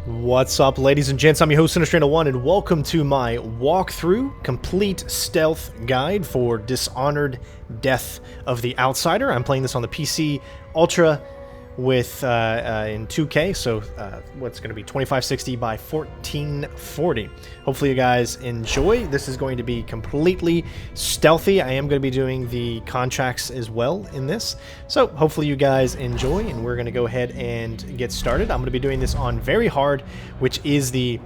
What's up, ladies and gents? I'm your host, Sinister1, and welcome to my walkthrough complete stealth guide for Dishonored Death of the Outsider. I'm playing this on the PC Ultra with in 2K, so what's going to be 2560 by 1440. Hopefully you guys enjoy. This is going to be completely stealthy. I am going to be doing the contracts as well in this, so hopefully you guys enjoy, and we're going to go ahead and get started. I'm going to be doing this on very hard, which is the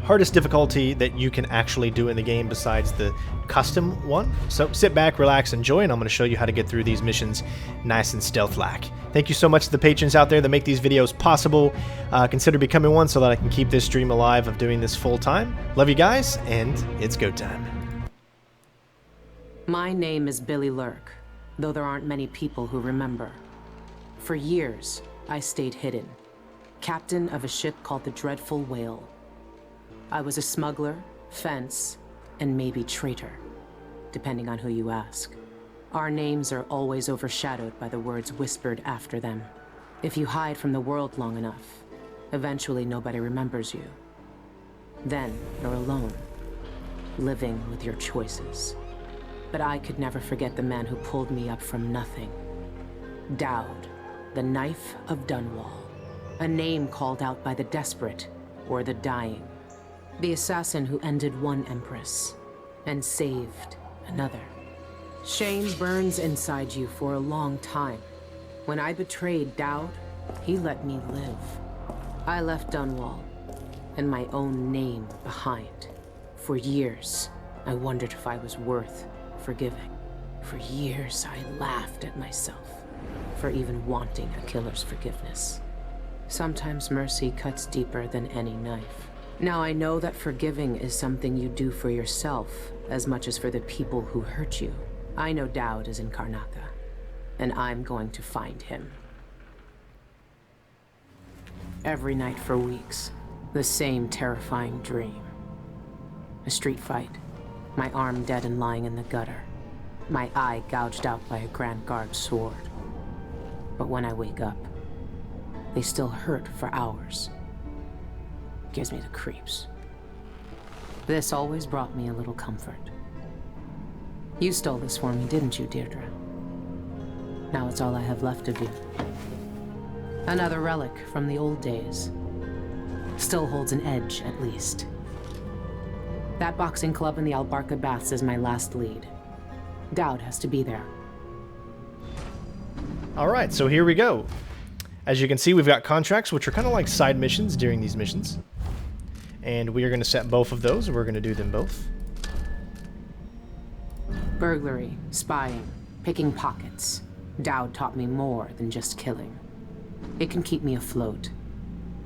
hardest difficulty that you can actually do in the game besides the custom one. So sit back, relax, enjoy, and I'm going to show you how to get through these missions nice and stealth-like. Thank you so much to the patrons out there that make these videos possible. Consider becoming one so that I can keep this dream alive of doing this full-time. Love you guys, and it's go time. My name is Billy Lurk, though there aren't many people who remember. For years, I stayed hidden, captain of a ship called the Dreadful Whale. I was a smuggler, fence, and maybe traitor, depending on who you ask. Our names are always overshadowed by the words whispered after them. If you hide from the world long enough, eventually nobody remembers you. Then you're alone, living with your choices. But I could never forget the man who pulled me up from nothing. Dowd, the Knife of Dunwall, a name called out by the desperate or the dying. The assassin who ended one empress and saved another. Shame burns inside you for a long time. When I betrayed Dowd, he let me live. I left Dunwall and my own name behind. For years, I wondered if I was worth forgiving. For years, I laughed at myself for even wanting a killer's forgiveness. Sometimes mercy cuts deeper than any knife. Now I know that forgiving is something you do for yourself as much as for the people who hurt you. I know Dowd is in Karnaca, and I'm going to find him. Every night for weeks, the same terrifying dream. A street fight, my arm dead and lying in the gutter, my eye gouged out by a Grand Guard sword. But when I wake up, they still hurt for hours. Gives me the creeps. This always brought me a little comfort. You stole this for me, didn't you, Deirdre? Now it's all I have left of you. Another relic from the old days. Still holds an edge, at least. That boxing club in the Albarca Baths is my last lead. Dowd has to be there. Alright, so here we go. As you can see, we've got contracts, which are kind of like side missions during these missions. And we are going to set both of those, and we're going to do them both. Burglary, spying, picking pockets. Dowd taught me more than just killing. It can keep me afloat.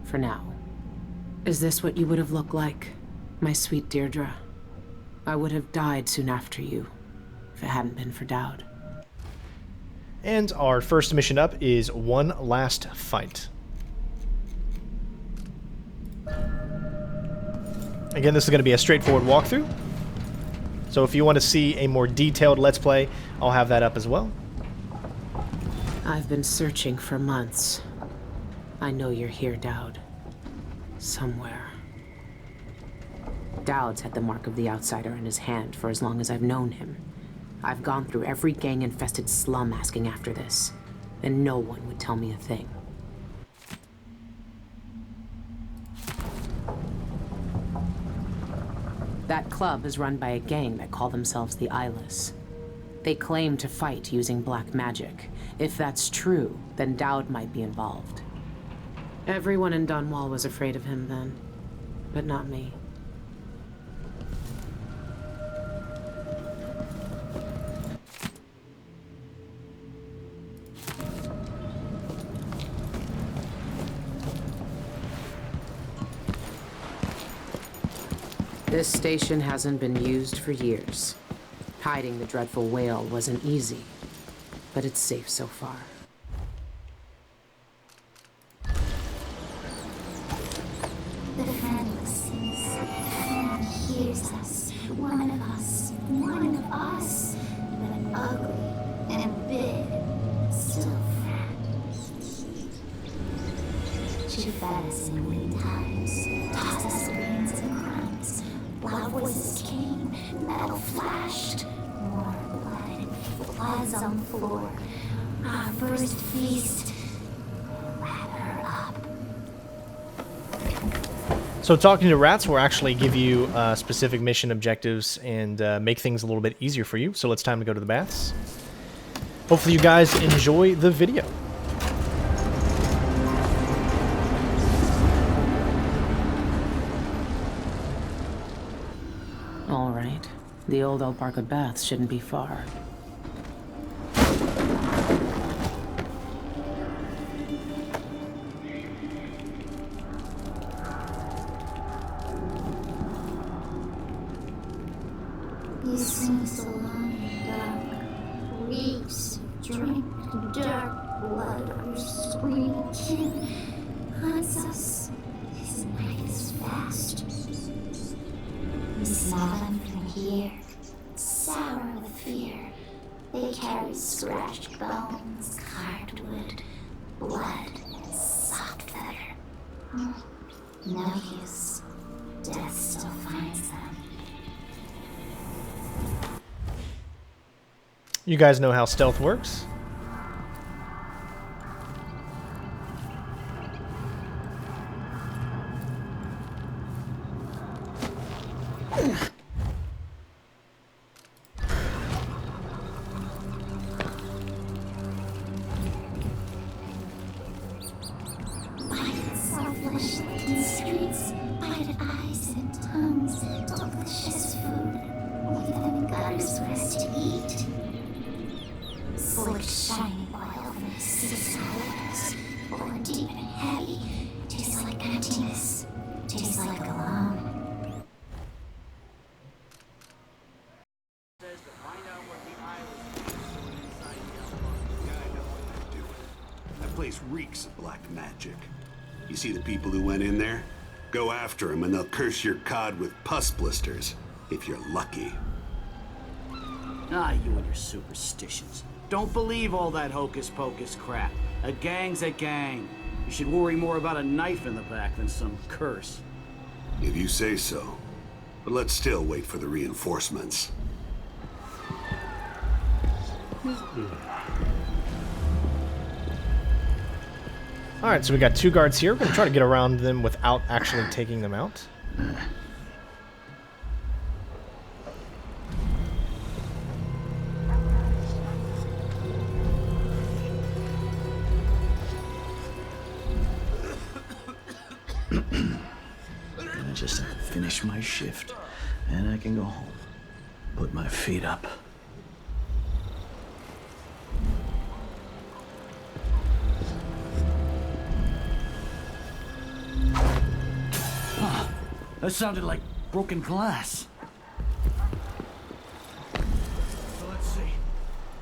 For now. Is this what you would have looked like, my sweet Deirdre? I would have died soon after you, if it hadn't been for Dowd. And our first mission up is One Last Fight. Again, this is going to be a straightforward walkthrough. So if you want to see a more detailed Let's Play, I'll have that up as well. I've been searching for months. I know you're here, Dowd. Somewhere. Dowd's had the mark of the outsider in his hand for as long as I've known him. I've gone through every gang-infested slum asking after this, and no one would tell me a thing. That club is run by a gang that call themselves the Eyeless. They claim to fight using black magic. If that's true, then Dowd might be involved. Everyone in Dunwall was afraid of him then, but not me. This station hasn't been used for years. Hiding the Dreadful Whale wasn't easy, but it's safe so far. The fan listens. The fan hears us. One of us. But ugly and big. Still friends. She fed us in lean times, taught us grains and crumbs. Loud voices came, metal flashed, more blood and floods on the floor. Our first feast. Wrap her up. So talking to rats will actually give you specific mission objectives and make things a little bit easier for you. So it's time to go to the baths. Hopefully you guys enjoy the video. All right. The old Alparca baths shouldn't be far. These swings so long and dark, reeks of drink and dark blood. Our screaming kin hunts us. His night is fast. We smell them from here, sour with fear. They carry scratched bones, carved wood, blood, and soft feather. No use. Death still finds them. You guys know how stealth works. Selfish in streets, bite eyes and tongues, delicious food. Leave them in gutters for us to eat. Slick, shiny oil from the season's holes, born deep and heavy. Tastes like emptiness. Tastes like alone. That place reeks of black magic. You see the people who went in there? Go after them and they'll curse your cod with pus blisters, if you're lucky. Ah, you and your superstitions. Don't believe all that hocus-pocus crap. A gang's a gang. You should worry more about a knife in the back than some curse. If you say so. But let's still wait for the reinforcements. Alright, so we got two guards here. We're going to try to get around them without actually taking them out. Gonna just finish my shift, and I can go home. Put my feet up. That sounded like broken glass. So let's see.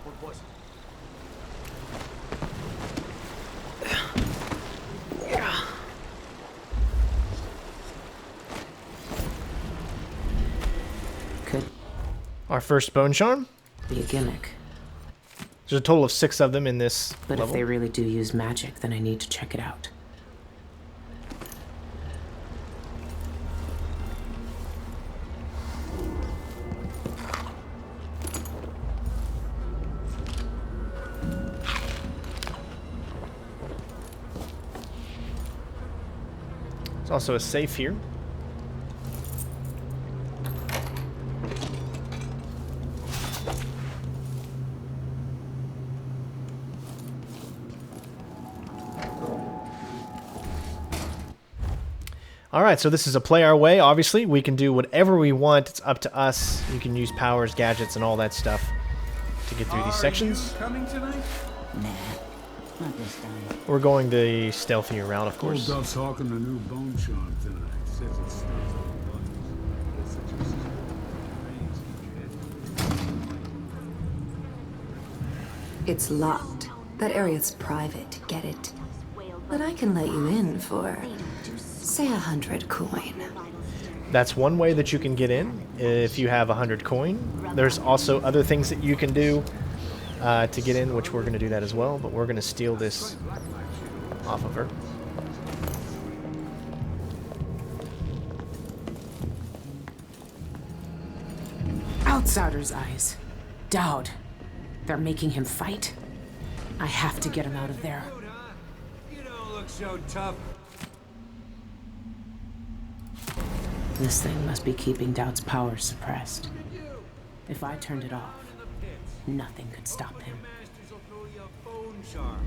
What was it? Could Our first bone charm. be a gimmick. There's a total of 6 of them in this But level. if they really do use magic, then I need to check it out. There's also a safe here. Alright, so this is a play our way. Obviously, we can do whatever we want. It's up to us. You can use powers, gadgets, and all that stuff to get through these sections. Coming tonight? Nah, not this time. We're going the stealthier route, of Old course. Duff's hawking a new bone charm tonight. Says it stays on the buttons. Guess it just It's locked. That area's private, get it? But I can let you in for, say, 100 coin. That's one way that you can get in if you have 100 coin. There's also other things that you can do to get in, which we're going to do that as well, but we're going to steal this off of her. Outsider's eyes. Doubt. They're making him fight. I have to get him out of there. You don't look so tough. This thing must be keeping Doubt's power suppressed. If I turned it off, nothing could stop him. Masters will throw you a bone charm.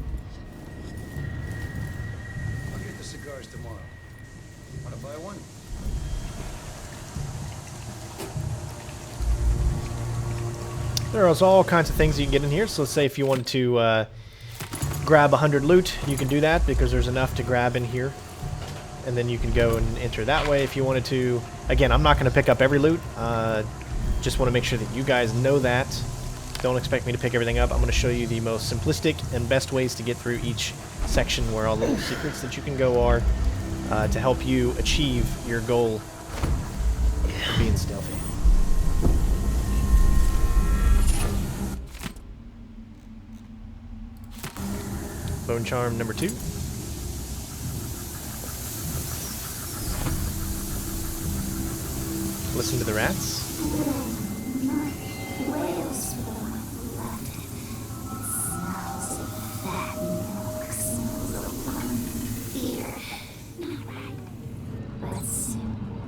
I'll get the cigars tomorrow. Wanna buy one? There are all kinds of things you can get in here. So let's say if you wanted to grab 100 loot, you can do that because there's enough to grab in here. And then you can go and enter that way if you wanted to. Again, I'm not going to pick up every loot. Just want to make sure that you guys know that. Don't expect me to pick everything up. I'm going to show you the most simplistic and best ways to get through each section where all the little secrets that you can go are to help you achieve your goal of being stealthy. Bone Charm number 2. Listen to the rats. Whales for blood. It smells of fat milk, smells of warm fear. Not right, but simple.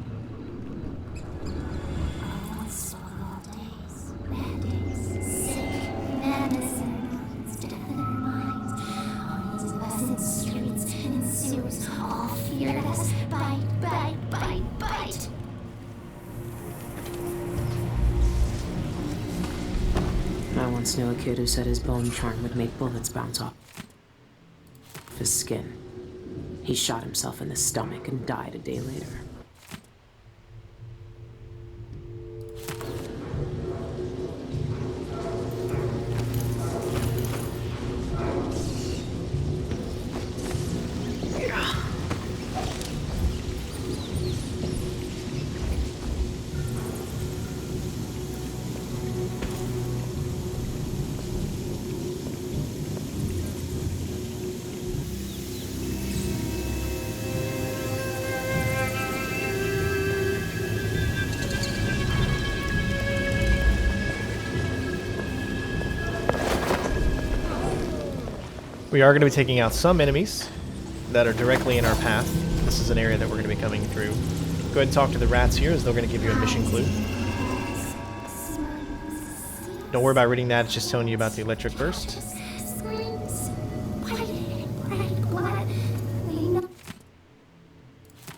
Unspoiled days, bad days, sick, madness in their minds, death in their minds. On these pleasant streets and sewers, all feared us. Bite, bite, bite, bite. I once knew a kid who said his bone charm would make bullets bounce off his skin. He shot himself in the stomach and died a day later. We are going to be taking out some enemies that are directly in our path. This is an area that we're going to be coming through. Go ahead and talk to the rats here as they're going to give you a mission clue. Don't worry about reading that, it's just telling you about the electric burst. Screams, white and bright blood. We know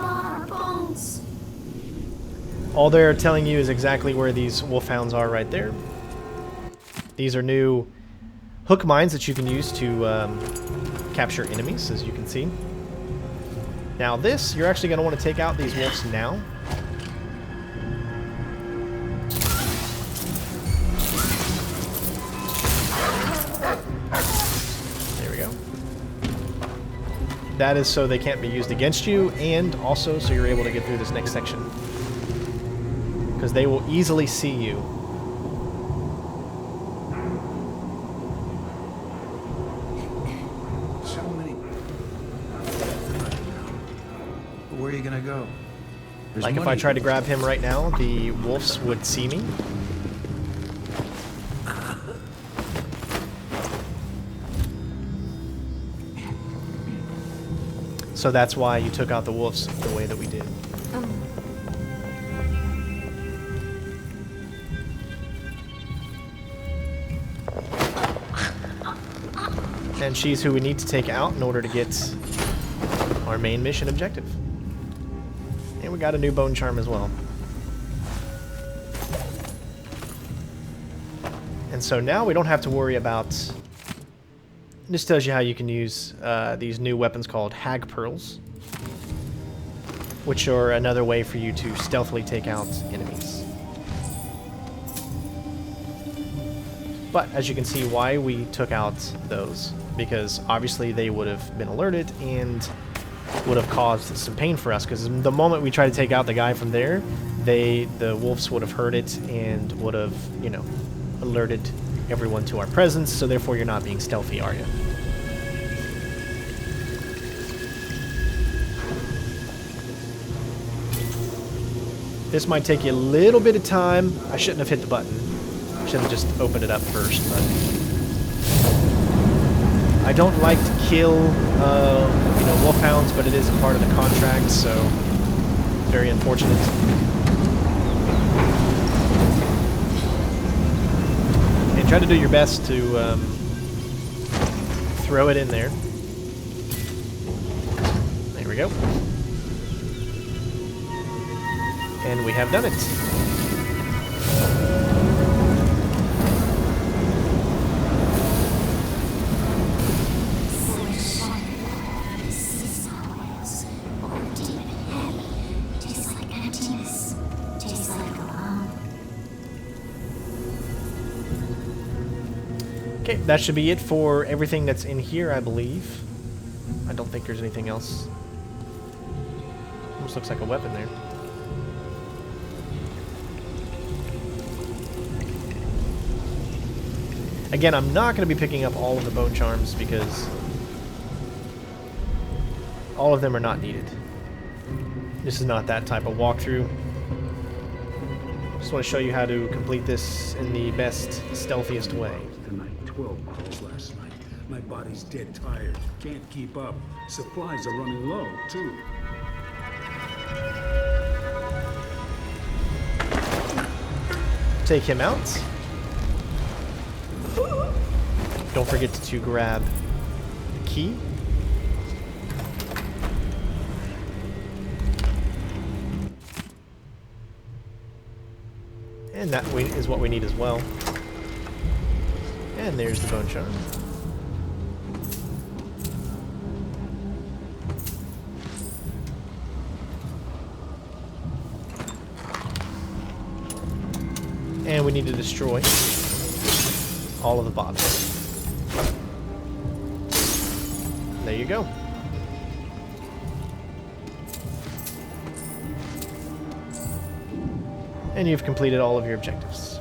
our bones. All they're telling you is exactly where these wolfhounds are right there. These are new hook mines that you can use to capture enemies, as you can see. Now this, you're actually going to want to take out these wolves now. There we go. That is so they can't be used against you, and also so you're able to get through this next section. Because they will easily see you. Where are you gonna go? There's Like if money. I tried to grab him right now, the wolves would see me. So that's why you took out the wolves the way that we did. And she's who we need to take out in order to get our main mission objective. And we got a new bone charm as well. And so now we don't have to worry about... This tells you how you can use these new weapons called hag pearls, which are another way for you to stealthily take out enemies. But as you can see, why we took out those, because obviously they would have been alerted and would have caused some pain for us, because the moment we try to take out the guy from there, the wolves would have heard it and would have, you know, alerted everyone to our presence, so therefore you're not being stealthy, are you? This might take you a little bit of time. I shouldn't have hit the button. Should have just opened it up first, but I don't like to kill, you know, wolfhounds, but it is a part of the contract, so very unfortunate. And try to do your best to throw it in there. There we go. And we have done it. Okay, that should be it for everything that's in here, I believe. I don't think there's anything else. Almost looks like a weapon there. Again, I'm not going to be picking up all of the bone charms because all of them are not needed. This is not that type of walkthrough. Just want to show you how to complete this in the best, stealthiest way. Tonight, 12 bottles last night. My body's dead tired. Can't keep up. Supplies are running low, too. Take him out. Don't forget to grab the key. And that is what we need as well. And there's the bone charm. And we need to destroy all of the bottles. There you go. And you've completed all of your objectives.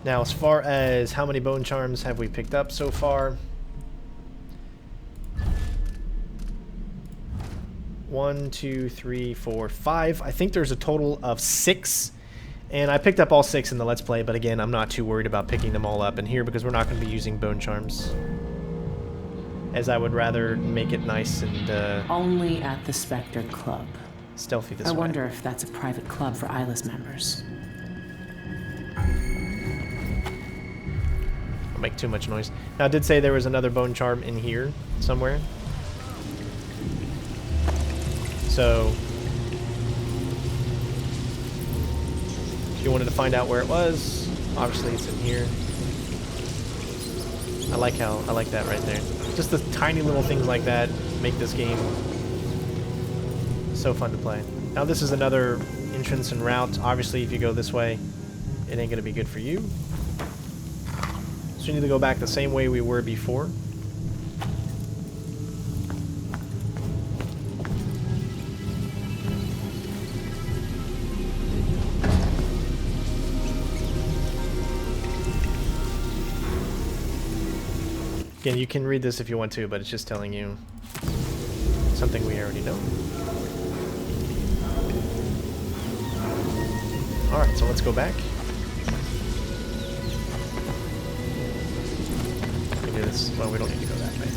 Now, as far as how many bone charms have we picked up so far? 1, 2, 3, 4, 5. I think there's a total of 6. And I picked up all 6 in the Let's Play, but again, I'm not too worried about picking them all up in here because we're not going to be using bone charms. As I would rather make it nice and, Only at the Spectre Club. stealthy this way. I wonder if that's a private club for Eyeless members. I'll make too much noise. Now, I did say there was another bone charm in here somewhere. So, if you wanted to find out where it was, obviously it's in here. I like that right there. Just the tiny little things like that make this game so fun to play. Now this is another entrance and route. Obviously, if you go this way, it ain't gonna be good for you. So you need to go back the same way we were before. Again, you can read this if you want to, but it's just telling you something we already know. Alright, so let's go back. We can do this. Well, we don't need to go that way.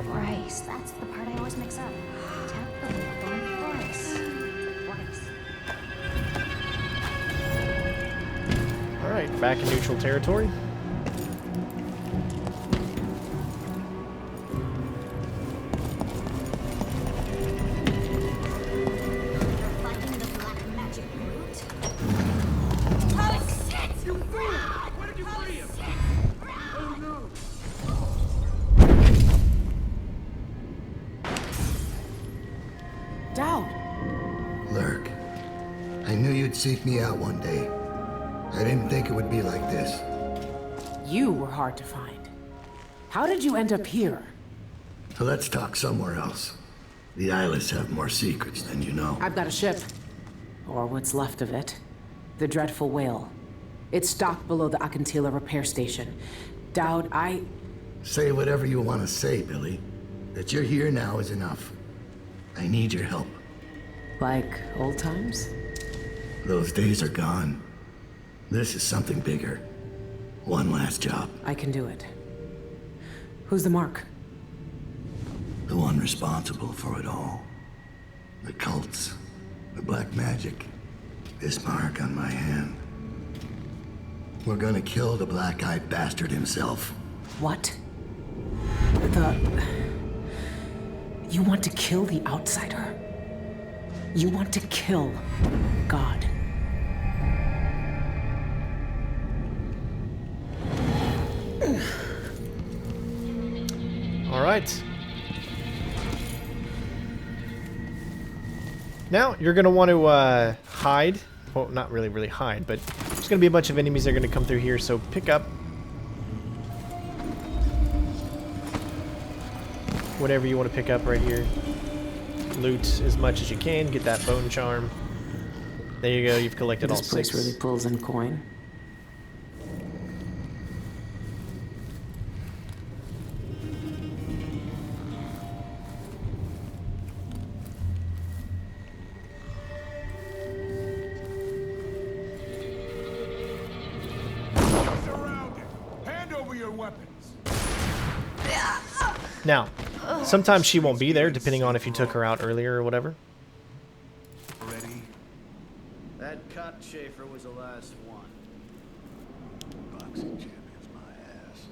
Rice, that's the part I always mix up. Tap the lip on rice. Alright, back in neutral territory. Finding the black magic root. Dowd! Lurk, I knew you'd seek me out one day. I didn't think it would be like this. You were hard to find. How did you end up here? So let's talk somewhere else. The Eyeless have more secrets than you know. I've got a ship. Or what's left of it. The dreadful whale. It's docked below the Akantila repair station. Dowd, Say whatever you want to say, Billy. That you're here now is enough. I need your help. Like old times? Those days are gone. This is something bigger. One last job. I can do it. Who's the mark? The one responsible for it all. The cults. The black magic. This mark on my hand. We're gonna kill the black-eyed bastard himself. What? You want to kill the outsider? You want to kill God? All right. Now, you're going to want to hide. Well, not really hide, but there's going to be a bunch of enemies that are going to come through here, so pick up whatever you want to pick up right here. Loot as much as you can. Get that bone charm. There you go. You've collected all 6. This place really pulls in coin. Now, sometimes she won't be there, depending on if you took her out earlier or whatever. Ready? That cockchafer was the last one. Boxing champion's my ass.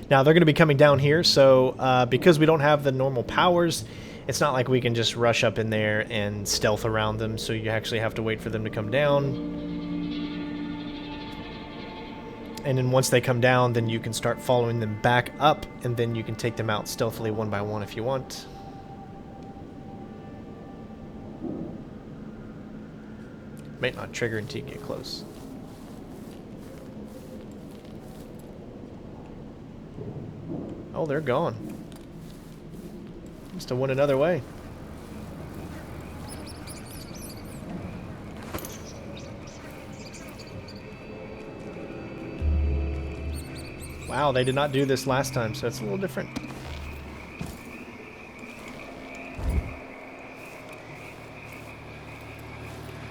Now, they're going to be coming down here, so because we don't have the normal powers, it's not like we can just rush up in there and stealth around them, so you actually have to wait for them to come down. And then once they come down, then you can start following them back up, and then you can take them out stealthily one by one if you want. Might not trigger until you get close. Oh, they're gone. Must have went another way. Wow, they did not do this last time, so it's a little different.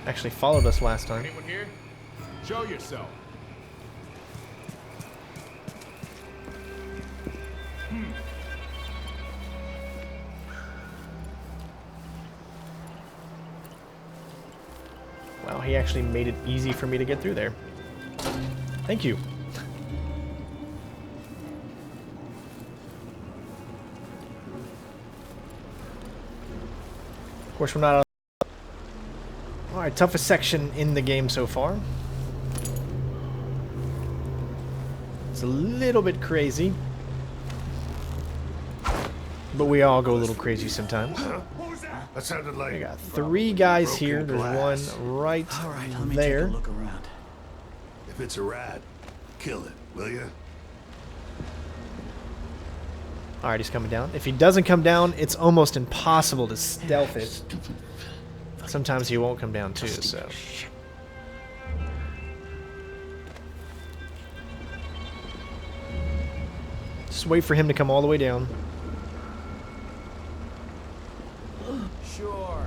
Actually followed us last time. Anyone here? Show yourself. Wow, he actually made it easy for me to get through there. Thank you. Of course, we're not. Alright, toughest section in the game so far. It's a little bit crazy. But we all go a little crazy sometimes. That sounded like. We got 3 guys here. There's glass. one right Let me there. take a look around. If it's a rat, kill it, will ya? Alright, he's coming down. If he doesn't come down, it's almost impossible to stealth it. Sometimes he won't come down too, so. Just wait for him to come all the way down. Sure.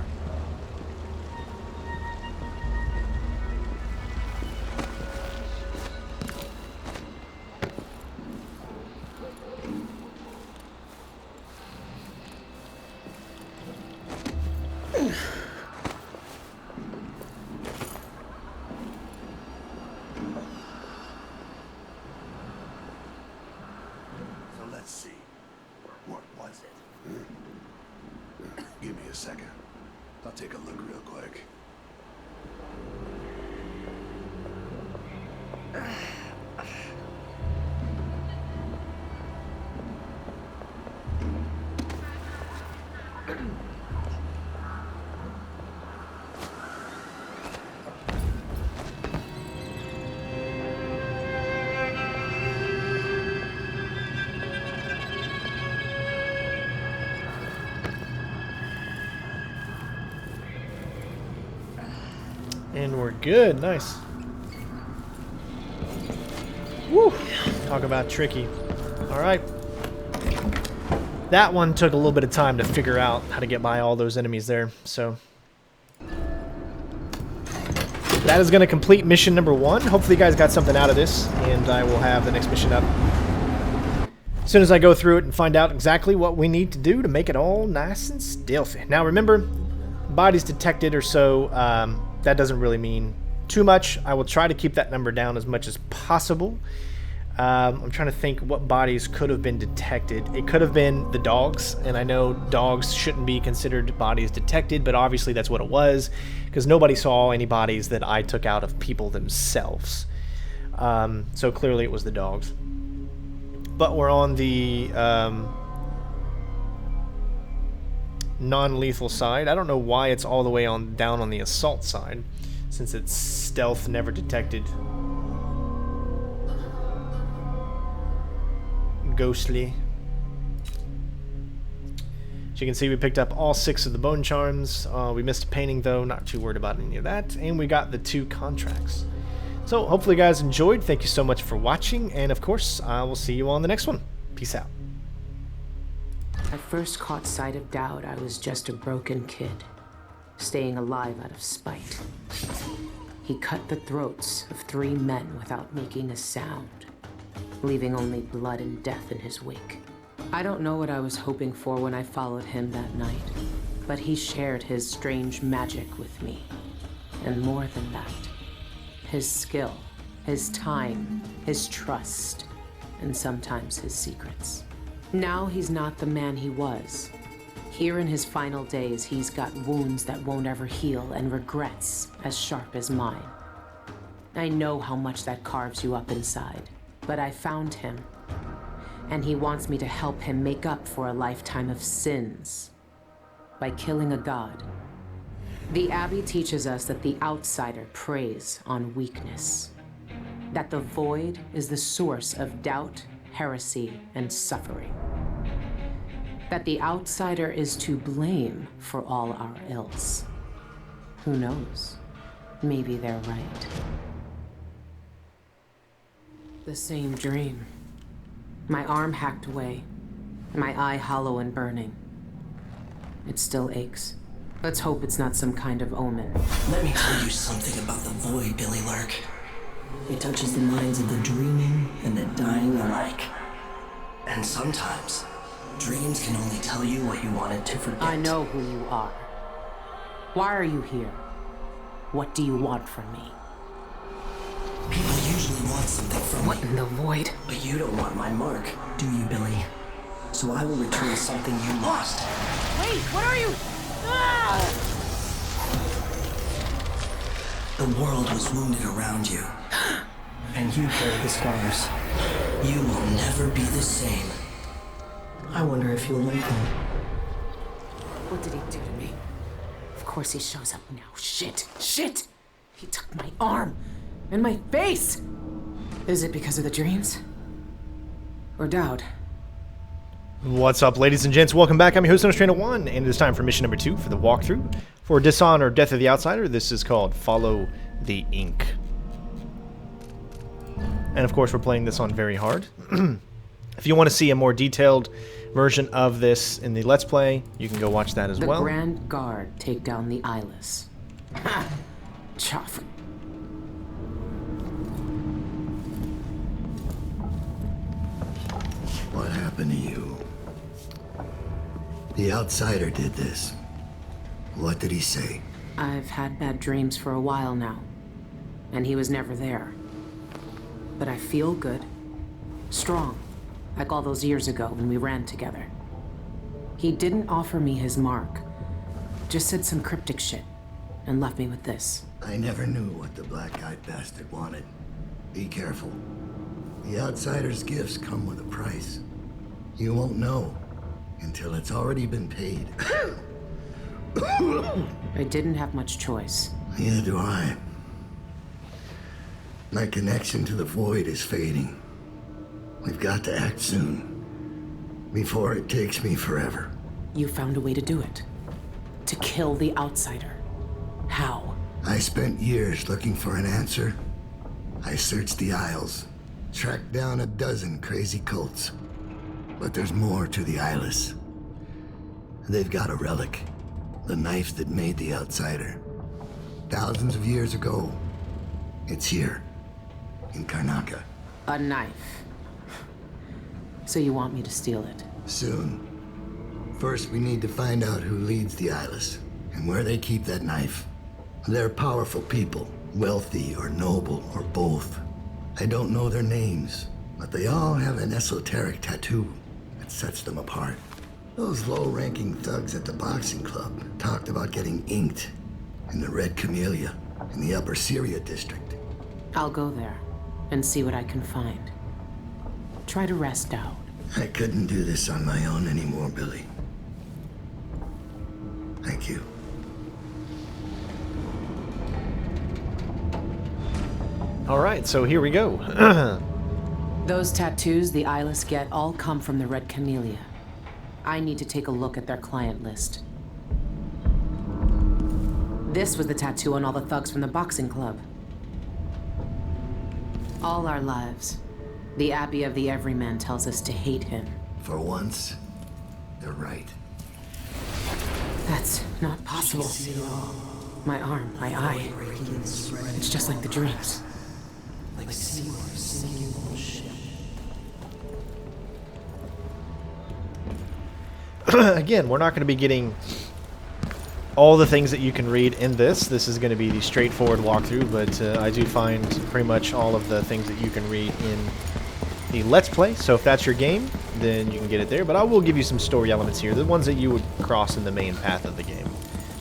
So let's see. What was it? Give me a second. I'll take a look real quick. And we're good. Nice. Woo! Talk about tricky. Alright. That one took a little bit of time to figure out how to get by all those enemies there, so... That is going to complete mission number 1. Hopefully you guys got something out of this, and I will have the next mission up as soon as I go through it and find out exactly what we need to do to make it all nice and stealthy. Now remember, bodies detected or so, that doesn't really mean too much. I will try to keep that number down as much as possible. I'm trying to think what bodies could have been detected. It could have been the dogs, and I know dogs shouldn't be considered bodies detected, but obviously that's what it was, because nobody saw any bodies that I took out of people themselves. So clearly it was the dogs. But we're on the non-lethal side. I don't know why it's all the way on down on the assault side, since it's stealth never detected. Ghostly. As you can see, we picked up all 6 of the bone charms. We missed a painting though, not too worried about any of that. And we got the 2 contracts. So hopefully you guys enjoyed. Thank you so much for watching, and of course I will see you on the next one. Peace out. I first caught sight of Dowd, I was just a broken kid, staying alive out of spite. He cut the throats of 3 men without making a sound, leaving only blood and death in his wake. I don't know what I was hoping for when I followed him that night, but he shared his strange magic with me. And more than that, his skill, his time, his trust, and sometimes his secrets. Now he's not the man he was. Here in his final days, he's got wounds that won't ever heal and regrets as sharp as mine. I know how much that carves you up inside. But I found him, and he wants me to help him make up for a lifetime of sins by killing a god. The Abbey teaches us that the outsider preys on weakness, that the void is the source of doubt, heresy, and suffering, that the outsider is to blame for all our ills. Who knows? Maybe they're right. The same dream. My arm hacked away, my eye hollow and burning. It still aches. Let's hope it's not some kind of omen. Let me tell you something about the void, Billy Lurk. It touches the minds of the dreaming and the dying alike. And sometimes, dreams can only tell you what you wanted to forget. I know who you are. Why are you here? What do you want from me? People usually want something from me. What in the void? But you don't want my mark, do you, Billy? So I will return something you lost. Wait, what are you? Ah! The world was wounded around you. And you carry the scars. You will never be the same. I wonder if you'll like them. What did he do to me? Of course he shows up now. Shit! Shit! He took my arm! And my face! Is it because of the dreams? Or Dowd? What's up, ladies and gents? Welcome back. I'm your host, Untitled 1, and it is time for mission number 2 for the walkthrough. For Dishonored, Death of the Outsider, this is called Follow the Ink. And of course, we're playing this on very hard. If you want to see a more detailed version of this in the Let's Play, you can go watch that as well. The Grand Guard take down the Eyeless. Ha! Chuff. What happened to you? The outsider did this. What did he say? I've had bad dreams for a while now, and he was never there. But I feel good. Strong. Like all those years ago when we ran together. He didn't offer me his mark. Just said some cryptic shit, and left me with this. I never knew what the black-eyed bastard wanted. Be careful. The outsider's gifts come with a price. You won't know until it's already been paid. I didn't have much choice. Neither do I. My connection to the void is fading. We've got to act soon, before it takes me forever. You found a way to do it. To kill the outsider. How? I I spent years looking for an answer. I searched the Isles, tracked down a dozen crazy cults. But there's more to the Eyeless. They've got a relic, the knife that made the Outsider. Thousands of years ago, it's here, in Karnaca. A knife. So you want me to steal it? Soon. First, we need to find out who leads the Eyeless, and where they keep that knife. They're powerful people, wealthy or noble or both. I don't know their names, but they all have an esoteric tattoo that sets them apart. Those low-ranking thugs at the boxing club talked about getting inked in the Red Camellia in the Upper Syria district. I'll go there and see what I can find. Try to rest out. I couldn't do this on my own anymore, Billy. Thank you. All right, so here we go. Those tattoos the Eyeless get all come from the Red Camellia. I need to take a look at their client list. This was the tattoo on all the thugs from the boxing club. All our lives, the Abbey of the Everyman tells us to hate him. For once, they're right. That's not possible. My arm, my eye. It's just like the dreams. Like sea water sinking on a ship. Again, we're not going to be getting all the things that you can read in this. This is going to be the straightforward walkthrough, but I do find pretty much all of the things that you can read in the Let's Play. So if that's your game, then you can get it there. But I will give you some story elements here, the ones that you would cross in the main path of the game.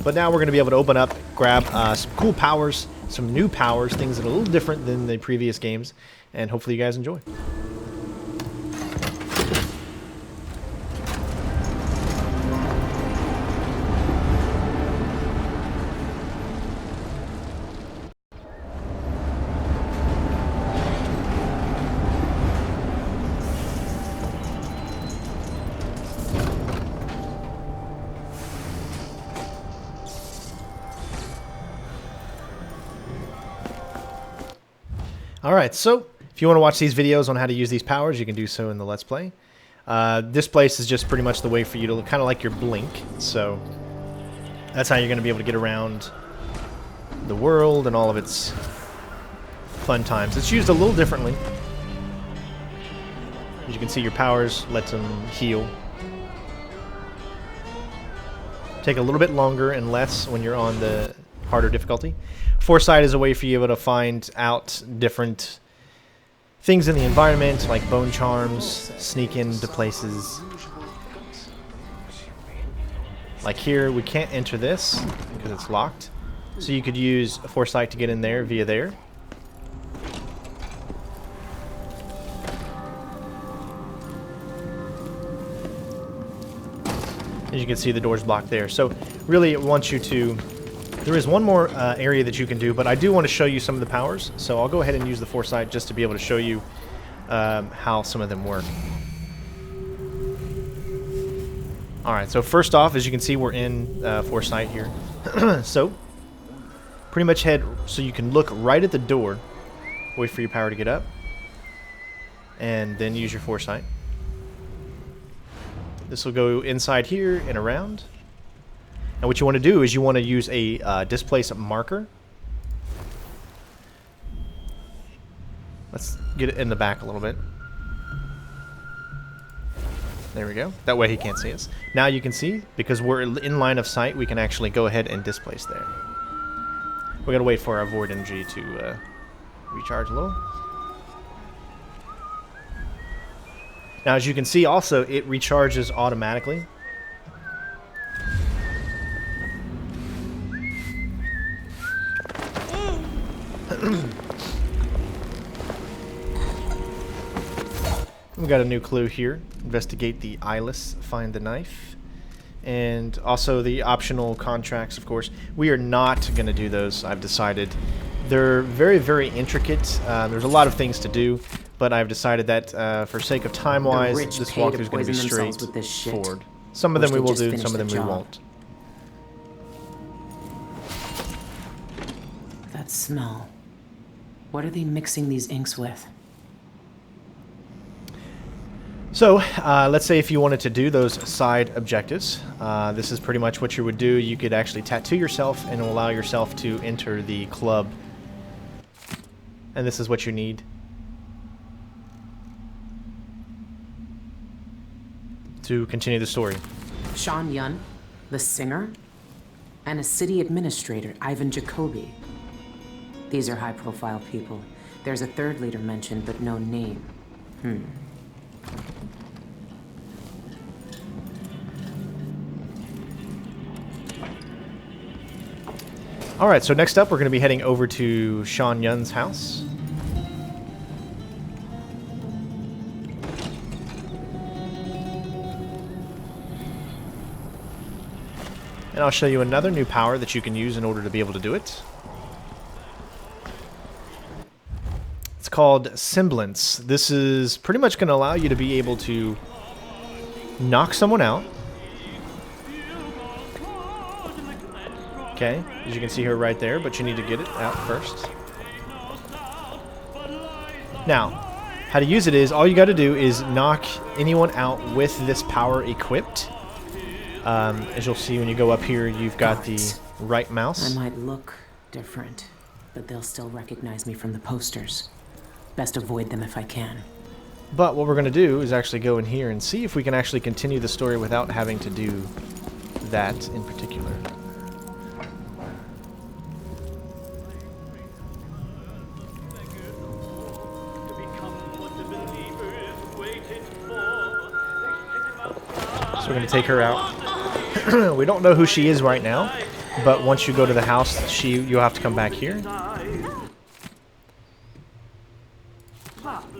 But now we're going to be able to open up, grab some cool powers, some new powers, things that are a little different than the previous games, and hopefully you guys enjoy. Alright, so if you want to watch these videos on how to use these powers, you can do so in the Let's Play. This place is just pretty much the way for you to look, kind of like your Blink, so that's how you're going to be able to get around the world and all of its fun times. It's used a little differently. As you can see, your powers let them heal. Take a little bit longer and less when you're on the harder difficulty. Foresight is a way for you to find out different things in the environment, like bone charms, sneak into places. Like here, we can't enter this because it's locked. So you could use Foresight to get in there via there. As you can see, the door's blocked there. So really it wants you to... There is one more area that you can do, but I do want to show you some of the powers. So I'll go ahead and use the Foresight just to be able to show you how some of them work. Alright, so first off, as you can see, we're in Foresight here. So, pretty much head so you can look right at the door. Wait for your power to get up. And then use your Foresight. This will go inside here and around. And what you want to do is you want to use a displace marker. Let's get it in the back a little bit. There we go. That way he can't see us. Now you can see, because we're in line of sight, we can actually go ahead and displace there. We're going to wait for our void energy to recharge a little. Now as you can see also, it recharges automatically. We got a new clue here. Investigate the eyeless, find the knife. And also the optional contracts, of course. We are not going to do those, I've decided. They're very, very intricate. There's a lot of things to do, but I've decided that for sake of time-wise, this walkthrough is going to be straightforward. Some of them we will do, some of them we won't. smell. What are they mixing these inks with? So, let's say if you wanted to do those side objectives, this is pretty much what you would do. You could actually tattoo yourself and allow yourself to enter the club. And this is what you need to continue the story. Sean Yun, the singer, and a city administrator, Ivan Jacoby. These are high-profile people. There's a third leader mentioned, but no name. Alright, so next up we're going to be heading over to Sean Yun's house. And I'll show you another new power that you can use in order to be able to do it. It's called Semblance. This is pretty much going to allow you to be able to knock someone out. Okay, as you can see her right there, but you need to get it out first. Now, how to use it is, all you got to do is knock anyone out with this power equipped. As you'll see when you go up here, you've got the right mouse. I might look different, but they'll still recognize me from the posters. Best avoid them if I can. But what we're going to do is actually go in here and see if we can actually continue the story without having to do that in particular. So we're going to take her out. We don't know who she is right now, but once you go to the house, you'll have to come back here.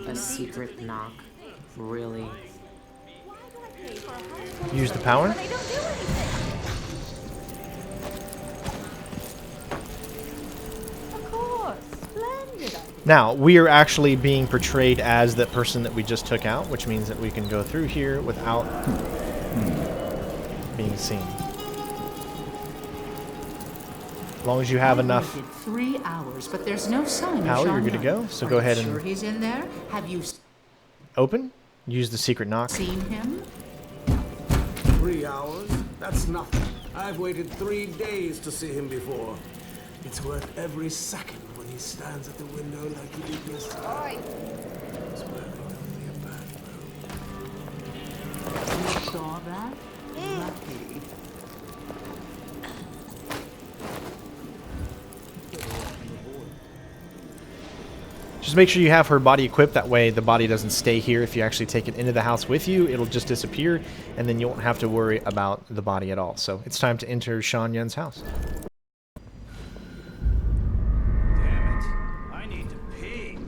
A secret knock? Really? Use the power. Now, we are actually being portrayed as that person that we just took out, which means that we can go through here without being seen. As long as you have enough 3 hours, but there's no sign power, of you're good to go. So go ahead sure and he's in there? Have you open. Use the secret knock. seen him? 3 hours? That's nothing. I've waited 3 days to see him before. It's worth every second when he stands at the window like he did yesterday. It's only a bad road. You saw that? Lucky. Just make sure you have her body equipped. That way the body doesn't stay here. If you actually take it into the house with you, it'll just disappear, and then you won't have to worry about the body at all. So it's time to enter Sean Yun's house. Damn it. I need to pee.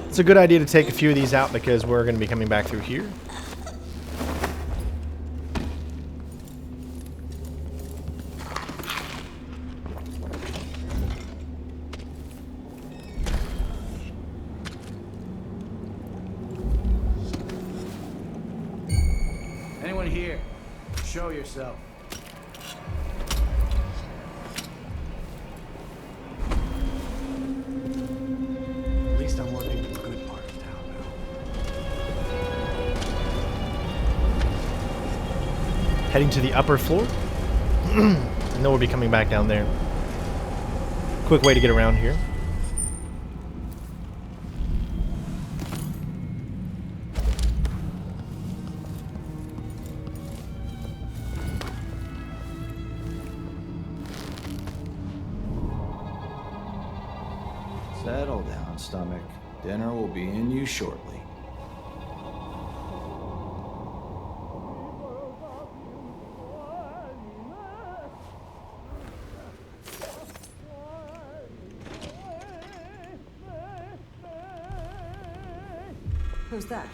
It's a good idea to take a few of these out because we're going to be coming back through here. Anyone here? Show yourself. At least I'm working in the good part of town now. Heading to the upper floor. And then we'll be coming back down there. Quick way to get around here. Settle down, stomach. Dinner will be in you shortly. Who's that?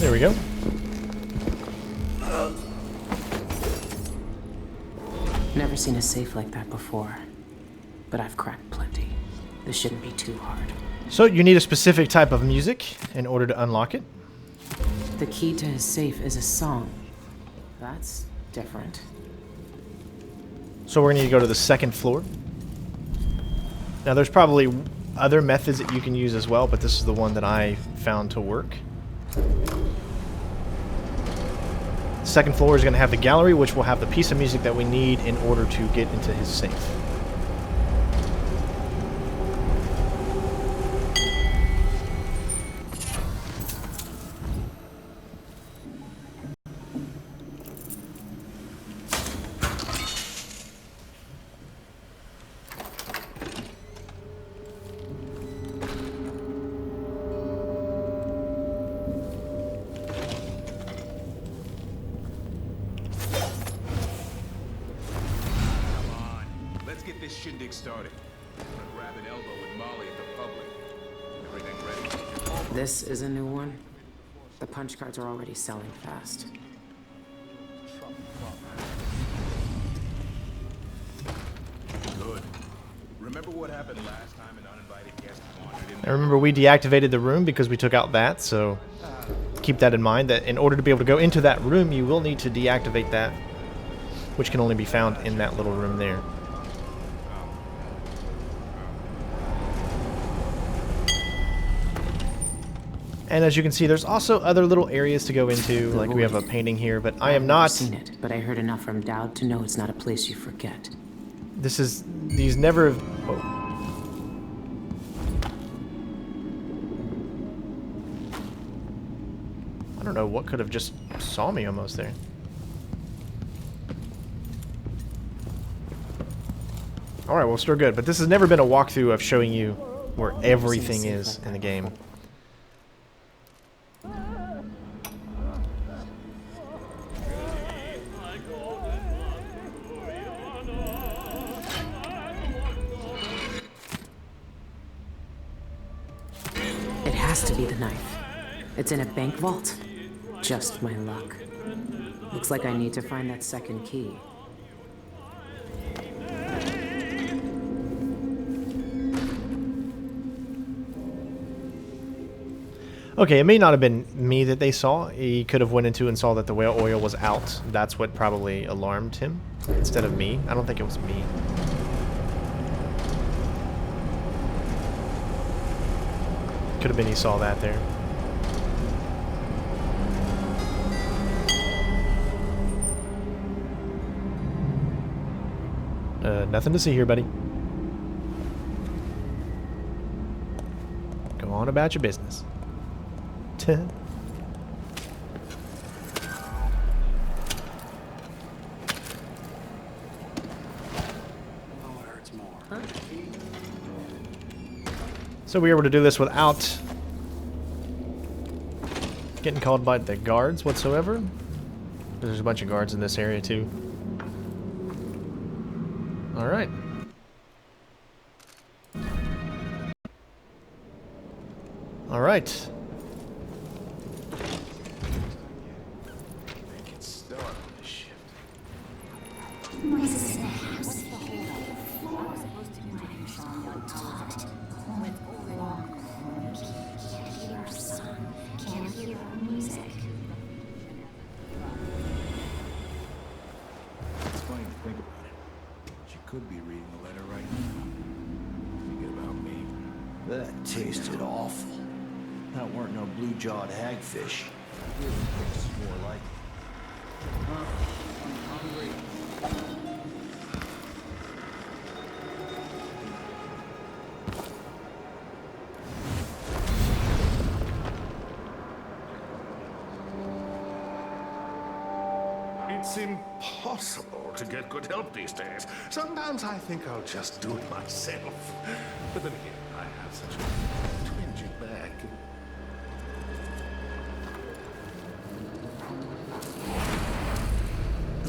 There we go. Never seen a safe like that before, but I've cracked plenty. This shouldn't be too hard. So you need a specific type of music in order to unlock it. The key to his safe is a song. That's different. So we're going to need to go to the second floor. Now there's probably other methods that you can use as well, but this is the one that I found to work. Second floor is going to have the gallery, which will have the piece of music that we need in order to get into his safe. Shindig started. I'm gonna grab an elbow with Molly at the public. Everything ready? This is a new one. The punch cards are already selling fast. Good. Remember what happened last time an uninvited guest wandered in? I remember we deactivated the room because we took out that, so keep that in mind, that in order to be able to go into that room, you will need to deactivate that, which can only be found in that little room there. And as you can see, there's also other little areas to go into, like we have a painting here, but I am not... I've never seen it, but I heard enough from Dowd to know it's not a place you forget. This is... These never... Whoa. I don't know what could have just saw me almost there. Alright, well, still good. But this has never been a walkthrough of showing you where everything is in the game. It has to be the knife. It's in a bank vault. Just my luck. Looks like I need to find that second key. Okay, it may not have been me that they saw. He could have went into and saw that the whale oil was out. That's what probably alarmed him instead of me. I don't think it was me. Could have been he saw that there. Nothing to see here, buddy. Go on about your business. So we were able to do this without getting called by the guards whatsoever. There's a bunch of guards in this area too. All right. All right. Get started on this shift. Noises in the house. The floor is supposed to be taut. With long corners. Can't hear sun. Can't hear music. It's funny to think about it. She could be reading the letter right now. Thinking about me. That tasted awful. That weren't no blue-jawed hagfish. It's more like It's impossible to get good help these days. Sometimes I think I'll just do it myself. But then again, I have such a twingy back.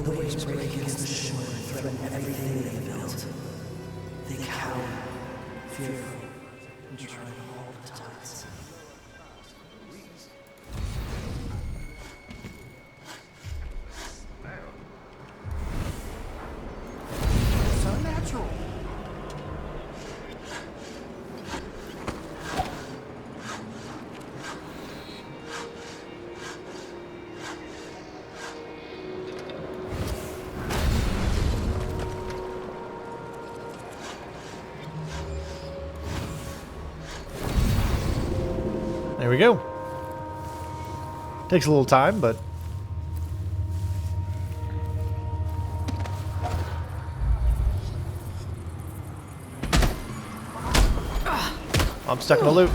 the waves break against the shore and threaten everything they built. They cower, fearful, and try to hold the tides. There we go. Takes a little time, but... I'm stuck in a loop.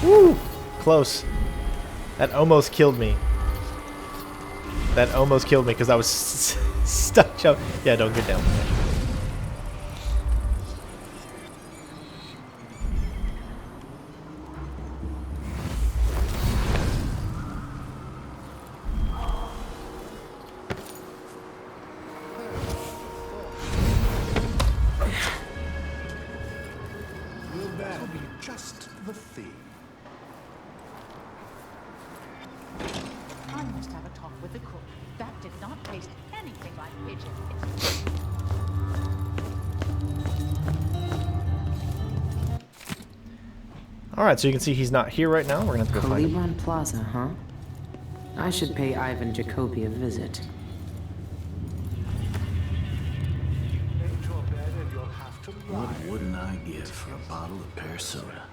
Woo! Close. That almost killed me. That almost killed me because I was stuck. Yeah, don't get down there. Just the thing. I must have a talk with the cook. That did not taste anything like pigeon. Alright, so you can see he's not here right now. We're gonna have to go find him. Calibron Plaza, huh? I should pay Ivan Jacoby a visit. What wouldn't I give for a bottle of pear soda?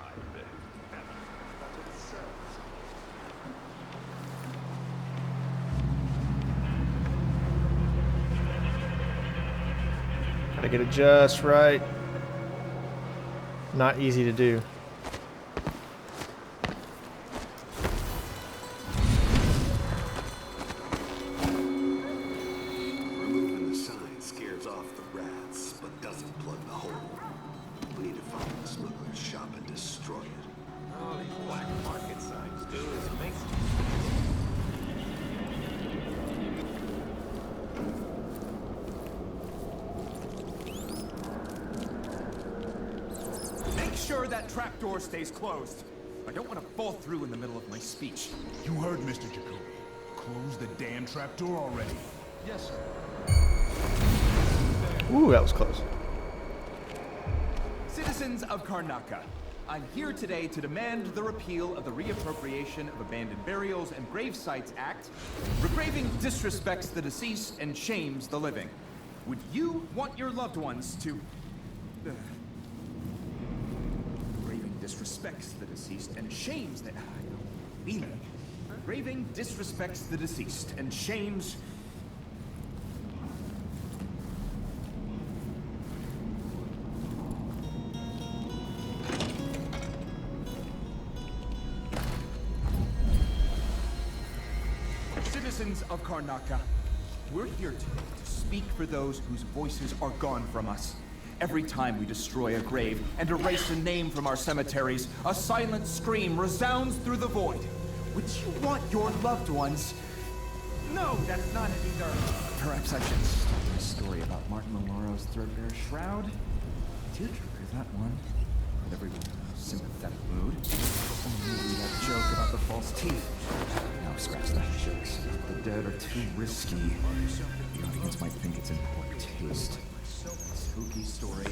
Gotta get it just right. Not easy to do. Removing the sign scares off the rats, but doesn't plug the hole. We need to find the smuggler's shop and destroy it. All these black market signs do is make Make sure that trapdoor stays closed. I don't want to fall through in the middle of my speech. You heard Mr. Jacoby. Close the damn trapdoor already. Yes, sir. Ooh, that was close. Citizens of Karnaca, I'm here today to demand the repeal of the Reappropriation of Abandoned Burials and Grave Sites Act. Regraving disrespects the deceased and shames the living. Would you want your loved ones to... Graving disrespects the deceased and shames the... Graving disrespects the deceased and shames... Citizens of Karnaca, we're here today to speak for those whose voices are gone from us. Every time we destroy a grave and erase a name from our cemeteries, a silent scream resounds through the void. Would you want your loved ones... No, that's not it either. Perhaps I should start my story about Martin Maloro's threadbare shroud. I did trigger that one. With everyone in a sympathetic mood. Only that joke about the false teeth. Now scratch that. Jokes about the dead are too risky. The audience might think it's in poor taste. Spooky story.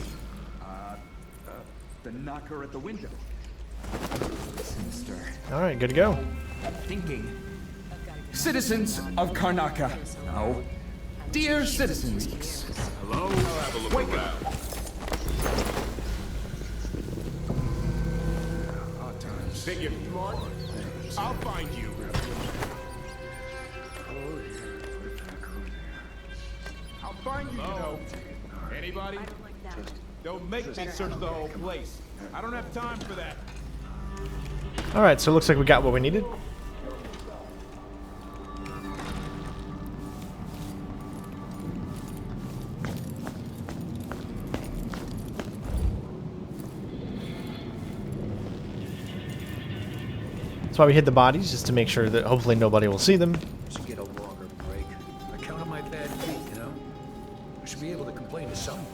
The knocker at the window. Sinister. Alright, good to go. Thinking. Citizens of Karnaca. No. Dear citizens. Hello? I'll have a look around. Figure. I'll find you. I'll find you, you know. Anybody? Don't make me search the whole place. I don't have time for that. Alright, so it looks like we got what we needed. That's why we hid the bodies, just to make sure that hopefully nobody will see them. Should get a longer break. I count on my bad feet, you know? I should be able to complain to someone.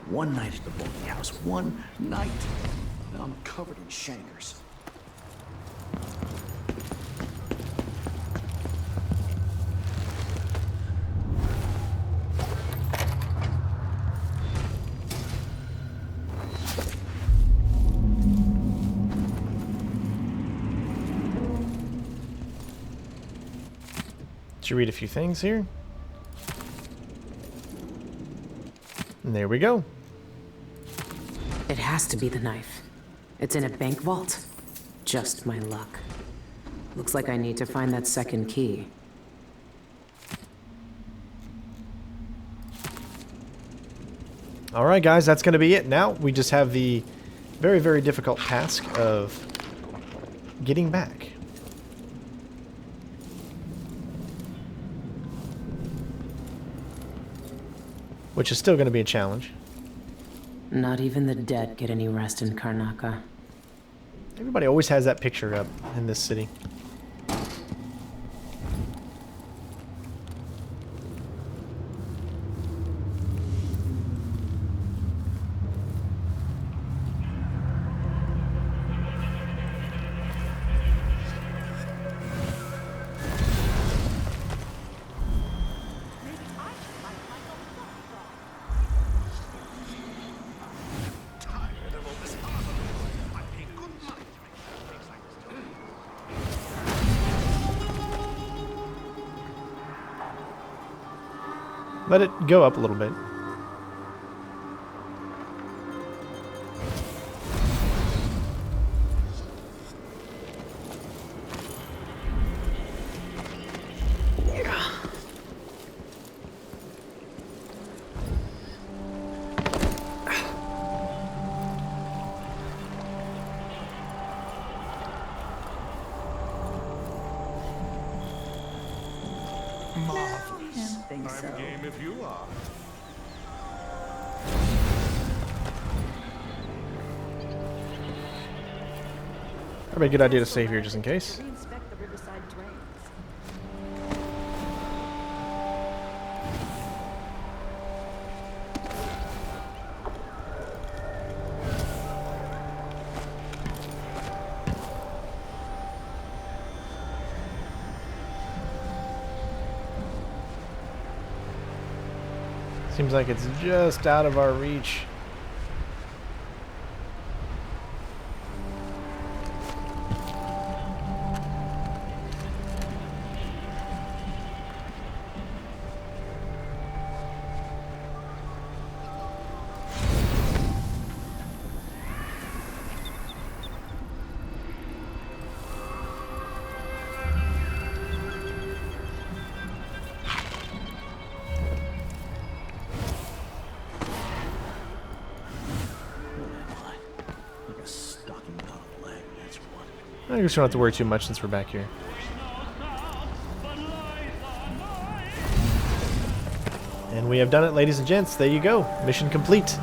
One night at the bowling house. One night. Now I'm covered in shankers. you read a few things here. And there we go. It has to be the knife. It's in a bank vault. Just my luck. Looks like I need to find that second key. Alright guys, that's going to be it. Now we just have the very, very difficult task of getting back. Which is still going to be a challenge. Not even the dead get any rest in Karnaca. Everybody always has that picture up in this city. Let it go up a little bit. I'm game if you are. Probably a good idea to save here just in case. Seems like it's just out of our reach. I guess we don't have to worry too much since we're back here. And we have done it, ladies and gents. There you go. Mission complete.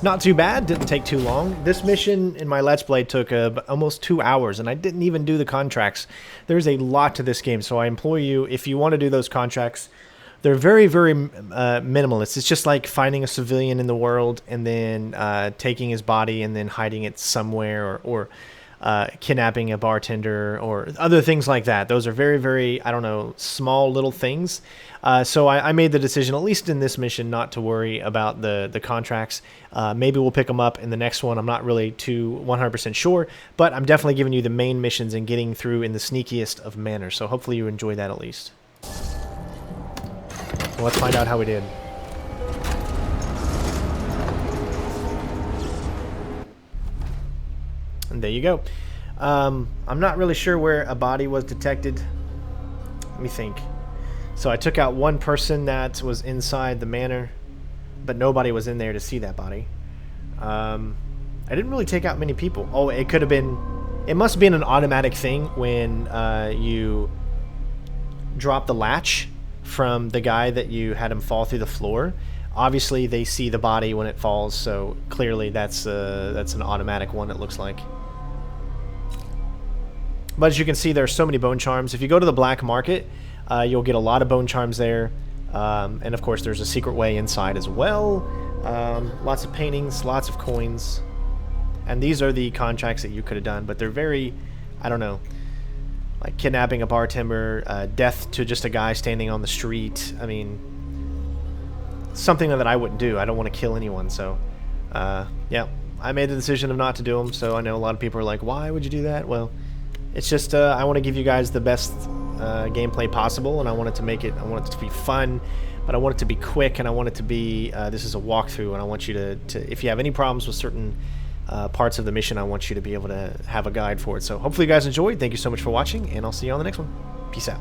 Not too bad. Didn't take too long. This mission in my Let's Play took almost 2 hours, and I didn't even do the contracts. There's a lot to this game, so I implore you, if you want to do those contracts, they're very, very minimalist. It's just like finding a civilian in the world and then taking his body and then hiding it somewhere, or kidnapping a bartender or other things like that. Those are very, very, I don't know, small little things. So I made the decision, at least in this mission, not to worry about the contracts. Maybe we'll pick them up in the next one. I'm not really too 100% sure, but I'm definitely giving you the main missions and getting through in the sneakiest of manners. So hopefully you enjoy that at least. Well, let's find out how we did. And there you go. I'm not really sure where a body was detected. Let me think. So I took out one person that was inside the manor, but nobody was in there to see that body. I didn't really take out many people. Oh, it could have been... It must have been an automatic thing when you drop the latch from the guy that you had him fall through the floor. Obviously, they see the body when it falls, so clearly that's an automatic one, it looks like. But as you can see, there are so many bone charms. If you go to the black market, you'll get a lot of bone charms there. And of course, there's a secret way inside as well. Lots of paintings, lots of coins. And these are the contracts that you could have done, but they're very, I don't know, like kidnapping a bartender, death to just a guy standing on the street. I mean, something that I wouldn't do. I don't want to kill anyone, so yeah. I made the decision of not to do them, so I know a lot of people are like, why would you do that? Well, it's just I want to give you guys the best gameplay possible, and I want it to be fun, but I want it to be quick, and I want it to be, this is a walkthrough, and I want you to if you have any problems with certain parts of the mission, I want you to be able to have a guide for it. So hopefully you guys enjoyed. Thank you so much for watching, and I'll see you on the next one. Peace out.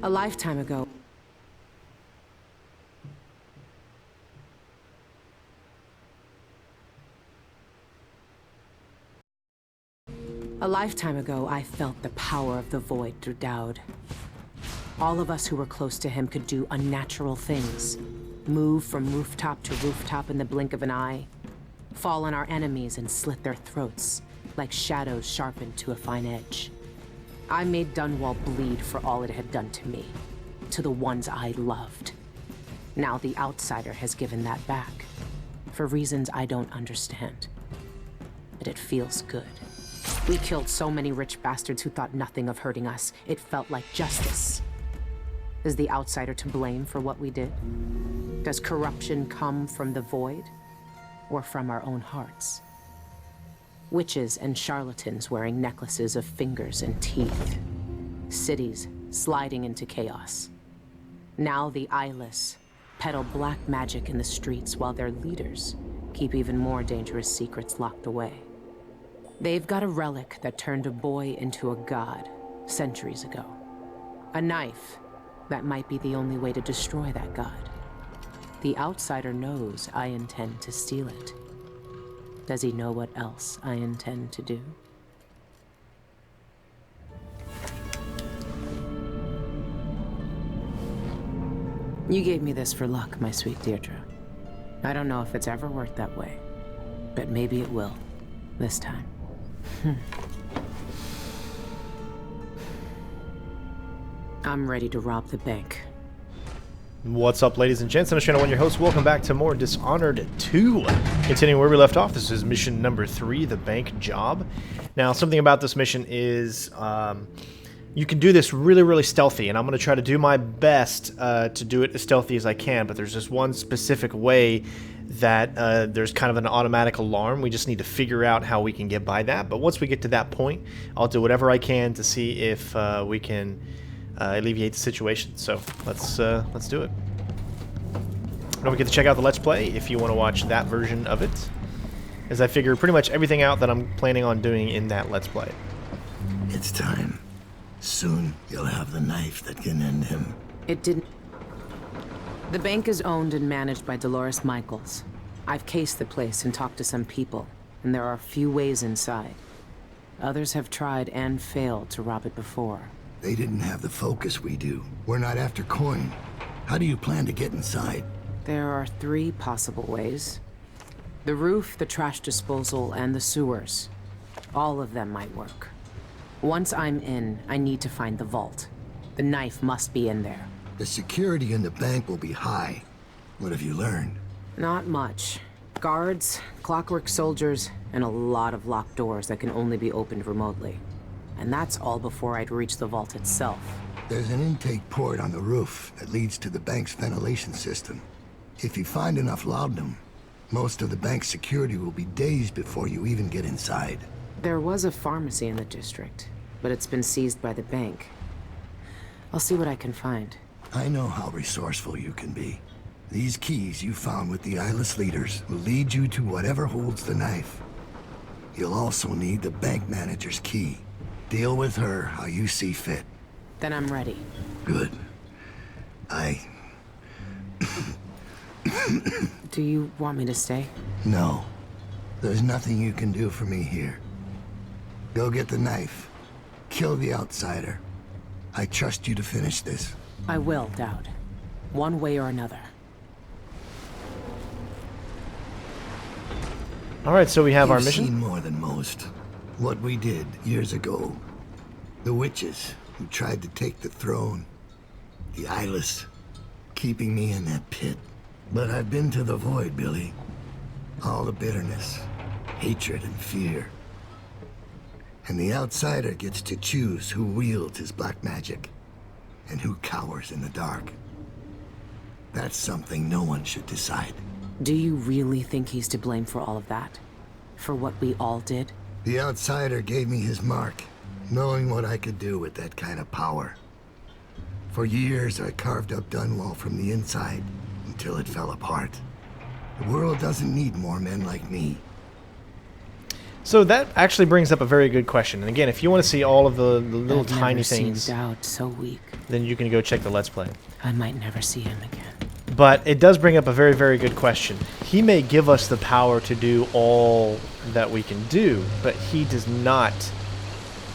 A lifetime ago, I felt the power of the void through Daud. All of us who were close to him could do unnatural things. Move from rooftop to rooftop in the blink of an eye. Fall on our enemies and slit their throats, like shadows sharpened to a fine edge. I made Dunwall bleed for all it had done to me, to the ones I loved. Now the outsider has given that back, for reasons I don't understand. But it feels good. We killed so many rich bastards who thought nothing of hurting us. It felt like justice. Is the outsider to blame for what we did? Does corruption come from the void, or from our own hearts? Witches and charlatans wearing necklaces of fingers and teeth. Cities sliding into chaos. Now the eyeless peddle black magic in the streets while their leaders keep even more dangerous secrets locked away. They've got a relic that turned a boy into a god centuries ago. A knife that might be the only way to destroy that god. The outsider knows I intend to steal it. Does he know what else I intend to do? You gave me this for luck, my sweet Deirdre. I don't know if it's ever worked that way, but maybe it will, this time. I'm ready to rob the bank. What's up, ladies and gents? I'm Channel 1, your host. Welcome back to more Dishonored 2. Continuing where we left off, this is mission number 3, the bank job. Now, something about this mission is you can do this really, really stealthy, and I'm going to try to do my best to do it as stealthy as I can, but there's just one specific way that there's kind of an automatic alarm. We just need to figure out how we can get by that, but once we get to that point, I'll do whatever I can to see if we can alleviate the situation. So let's do it. Don't forget to check out the Let's Play if you want to watch that version of it, as I figure pretty much everything out that I'm planning on doing in that Let's Play. It's time. Soon you'll have the knife that can end him. It didn't. The bank is owned and managed by Dolores Michaels. I've cased the place and talked to some people, and there are few ways inside. Others have tried and failed to rob it before. They didn't have the focus we do. We're not after coin. How do you plan to get inside? There are 3 possible ways. The roof, the trash disposal, and the sewers. All of them might work. Once I'm in, I need to find the vault. The knife must be in there. The security in the bank will be high. What have you learned? Not much. Guards, clockwork soldiers, and a lot of locked doors that can only be opened remotely. And that's all before I'd reach the vault itself. There's an intake port on the roof that leads to the bank's ventilation system. If you find enough laudanum, most of the bank's security will be days before you even get inside. There was a pharmacy in the district, but it's been seized by the bank. I'll see what I can find. I know how resourceful you can be. These keys you found with the eyeless leaders will lead you to whatever holds the knife. You'll also need the bank manager's key. Deal with her how you see fit. Then I'm ready. Good. Do you want me to stay? No. There's nothing you can do for me here. Go get the knife. Kill the outsider. I trust you to finish this. I will, Daud. One way or another. Alright, so we have our mission. You've seen more than most. What we did years ago. The witches who tried to take the throne. The eyeless, keeping me in that pit. But I've been to the void, Billy. All the bitterness, hatred and fear. And the outsider gets to choose who wields his black magic and who cowers in the dark. That's something no one should decide. Do you really think he's to blame for all of that? For what we all did? The outsider gave me his mark, knowing what I could do with that kind of power. For years, I carved up Dunwall from the inside until it fell apart. The world doesn't need more men like me. So that actually brings up a very good question. And again, if you want to see all of the little I've tiny never seen things, Dowd so weak. then you can go check the Let's Play. I might never see him again. But it does bring up a very, very good question. He may give us the power to do all that we can do, but he does not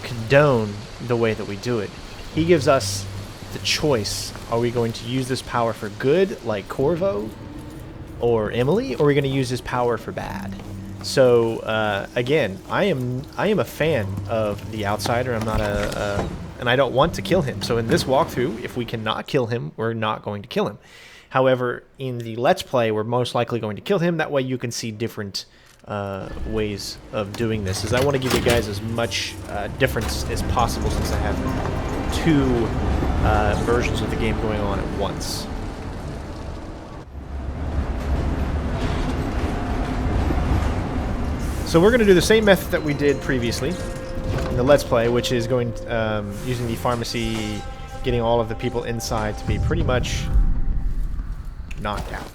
condone the way that we do it. He gives us the choice. Are we going to use this power for good, like Corvo or Emily, or are we going to use this power for bad? So again, I am a fan of the outsider. I'm not and I don't want to kill him. So in this walkthrough, if we cannot kill him, we're not going to kill him. However, in the Let's Play, we're most likely going to kill him. That way you can see different ways of doing this. As I want to give you guys as much difference as possible, since I have two versions of the game going on at once. So we're going to do the same method that we did previously in the Let's Play, which is going using the pharmacy, getting all of the people inside to be pretty much knocked out.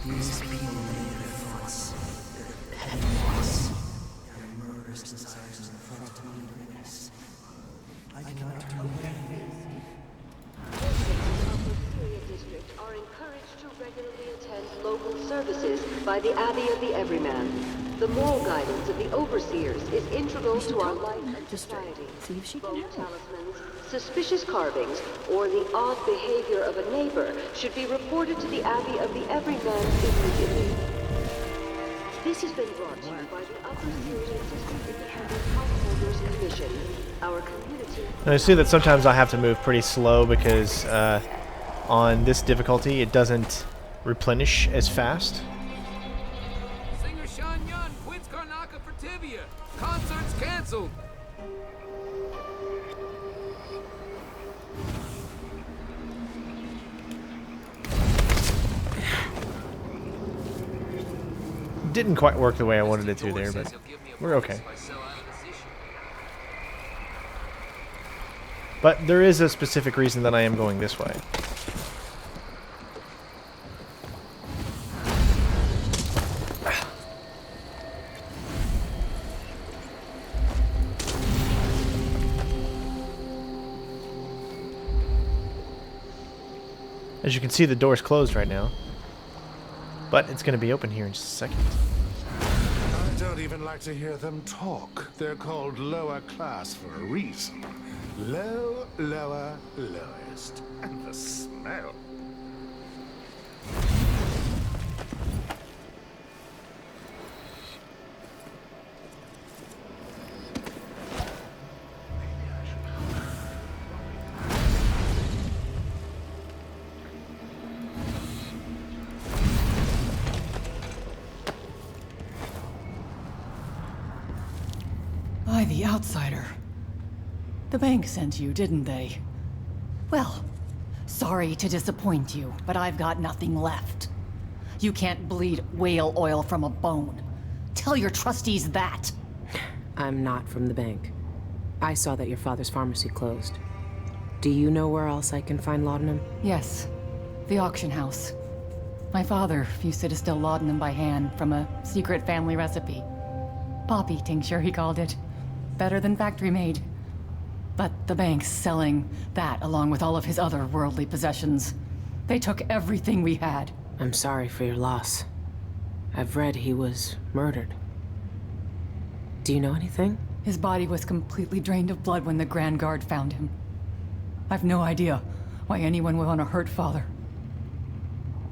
These people made their thoughts, their pettiness, their murderous desires in front of me and witness. I cannot turn away. District are encouraged to regularly attend local services by the Abbey of the Everyman. The moral guidance of the overseers is integral to our life and society. See if she can Bone help. talismans, suspicious carvings, or the odd behavior of a neighbor should be reported to the Abbey of the Everyman immediately. This has been brought to you by the Upper Syrian District Independent Householders Commission. Our community... And I see that sometimes I have to move pretty slow because on this difficulty it doesn't replenish as fast. Singer Sean Yun quits Karnaka for Tibia. Concert's canceled. Didn't quite work the way I wanted it to there, but we're okay. But there is a specific reason that I am going this way. As you can see, the door's closed right now. But it's going to be open here in just a second. I don't even like to hear them talk. They're called lower class for a reason. Low, lower, lowest. And the smell. By the outsider. The bank sent you, didn't they? Well, sorry to disappoint you, but I've got nothing left. You can't bleed whale oil from a bone. Tell your trustees that. I'm not from the bank. I saw that your father's pharmacy closed. Do you know where else I can find laudanum? Yes, the auction house. My father used to distill laudanum by hand from a secret family recipe. Poppy tincture, he called it. Better than factory-made. But the bank's selling that along with all of his other worldly possessions. They took everything we had. I'm sorry for your loss. I've read he was murdered. Do you know anything? His body was completely drained of blood when the Grand Guard found him. I've no idea why anyone would want to hurt Father.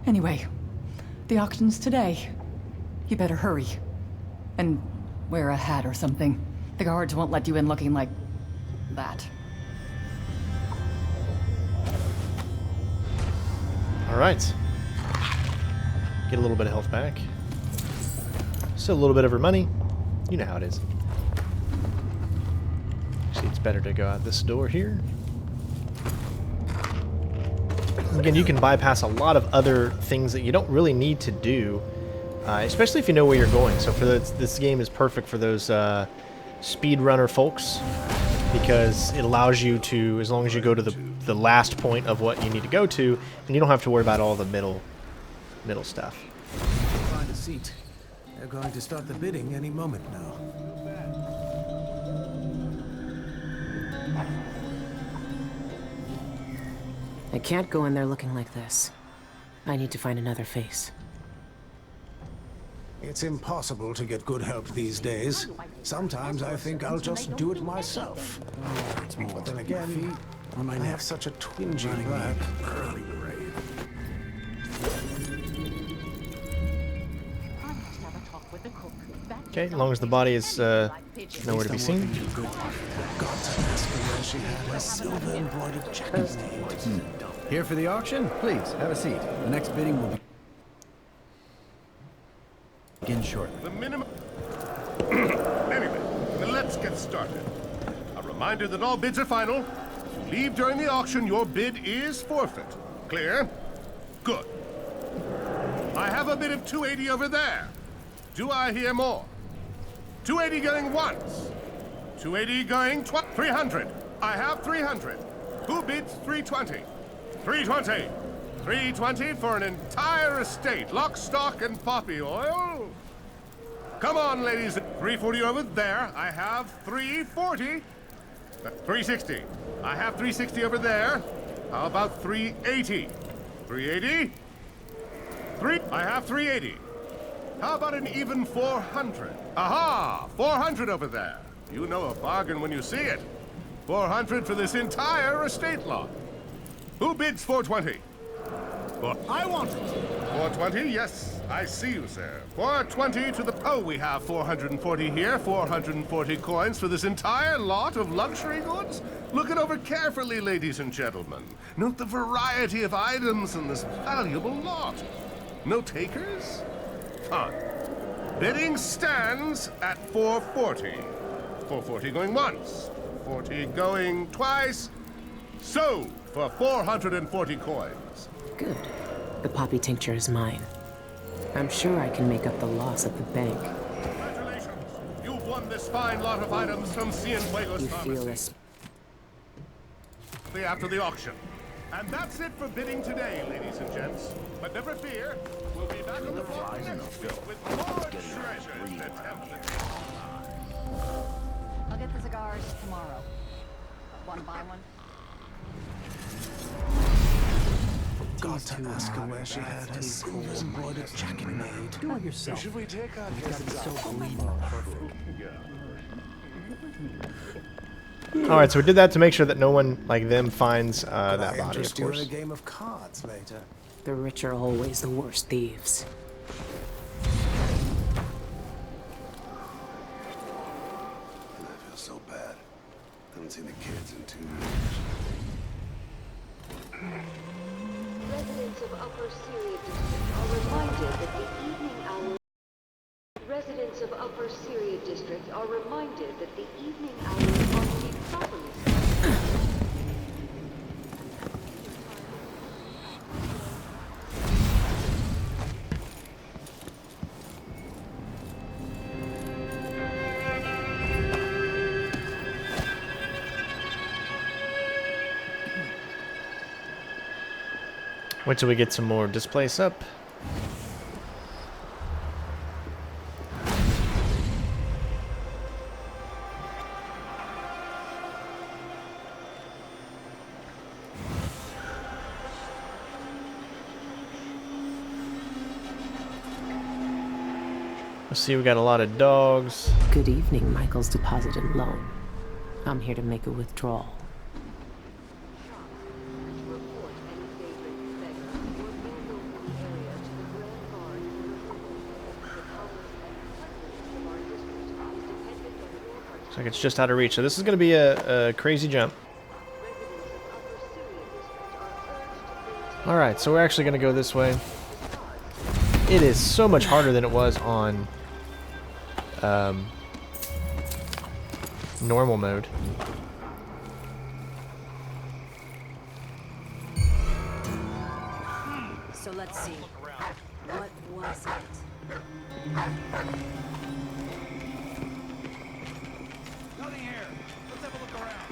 Anyway, the auction's today. You better hurry. And Wear a hat or something. The guards won't let you in looking like that. Alright. Get a little bit of health back. Still a little bit of her money. You know how it is. Actually, it's better to go out this door here. Again, you can bypass a lot of other things that you don't really need to do, especially if you know where you're going. So for this game is perfect for those speedrunner folks, because it allows you to, as long as you go to the last point of what you need to go to, and you don't have to worry about all the middle stuff. Find a seat. They're going to start the bidding any moment now. I can't go in there looking like this. I need to find another face. It's impossible to get good help these days. Sometimes I think I'll just do it myself. But then again, I have such a twingy back. Okay, as long as the body is nowhere to be seen. Here for the auction? Please, have a seat. The next bidding will begin shortly. The minimum... Anyway, let's get started. A reminder that all bids are final. If you leave during the auction, your bid is forfeit. Clear? Good. I have a bid of 280 over there. Do I hear more? 280 going once. 280 going 300. I have 300. Who bids 320? 320. 320 for an entire estate, lock, stock, and poppy oil. Come on, ladies. 340 over there. I have 340. 360. I have 360 over there. How about 380? 380. I have 380. How about an even 400? Aha! 400 over there. You know a bargain when you see it. 400 for this entire estate lot. Who bids 420? I want it. 420? Yes, I see you, sir. 420 to the... Oh, we have 440 here. 440 coins for this entire lot of luxury goods. Look it over carefully, ladies and gentlemen. Note the variety of items in this valuable lot. No takers? Fine. Bidding stands at 440. 440 going once. 440 going twice. Sold for 440 coins. Good. The poppy tincture is mine. I'm sure I can make up the loss at the bank. Congratulations. You've won this fine lot of items from Cienfuegos You Pharmacy. feel this? After the auction. And that's it for bidding today, ladies and gents. But never fear, we'll be back on the floor next week with more treasures to tempt. I'll get the cigars tomorrow. Want to buy one? Got to ask her where she had her silver embroidered jacket made. Do it yourself. Should we take our guests out? So bleeding perfect. Alright, so we did that to make sure that no one like them finds that body, of Interest you in course. a game of cards later. The rich are always the worst thieves. I feel so bad. Haven't seen the kids in 2 years. Residents of Upper Syria District are reminded that the evening hours... Residents of Upper Syria District are reminded that the evening hours are to be properly... Wait till we get some more displace up. Let's see, we got a lot of dogs. Good evening, Michael's Deposit and Loan. I'm here to make a withdrawal. like it's just out of reach. So this is going to be a crazy jump. Alright, so we're actually going to go this way. It is so much harder than it was on normal mode. So let's see. What was it? Nothing here. Let's have a look around.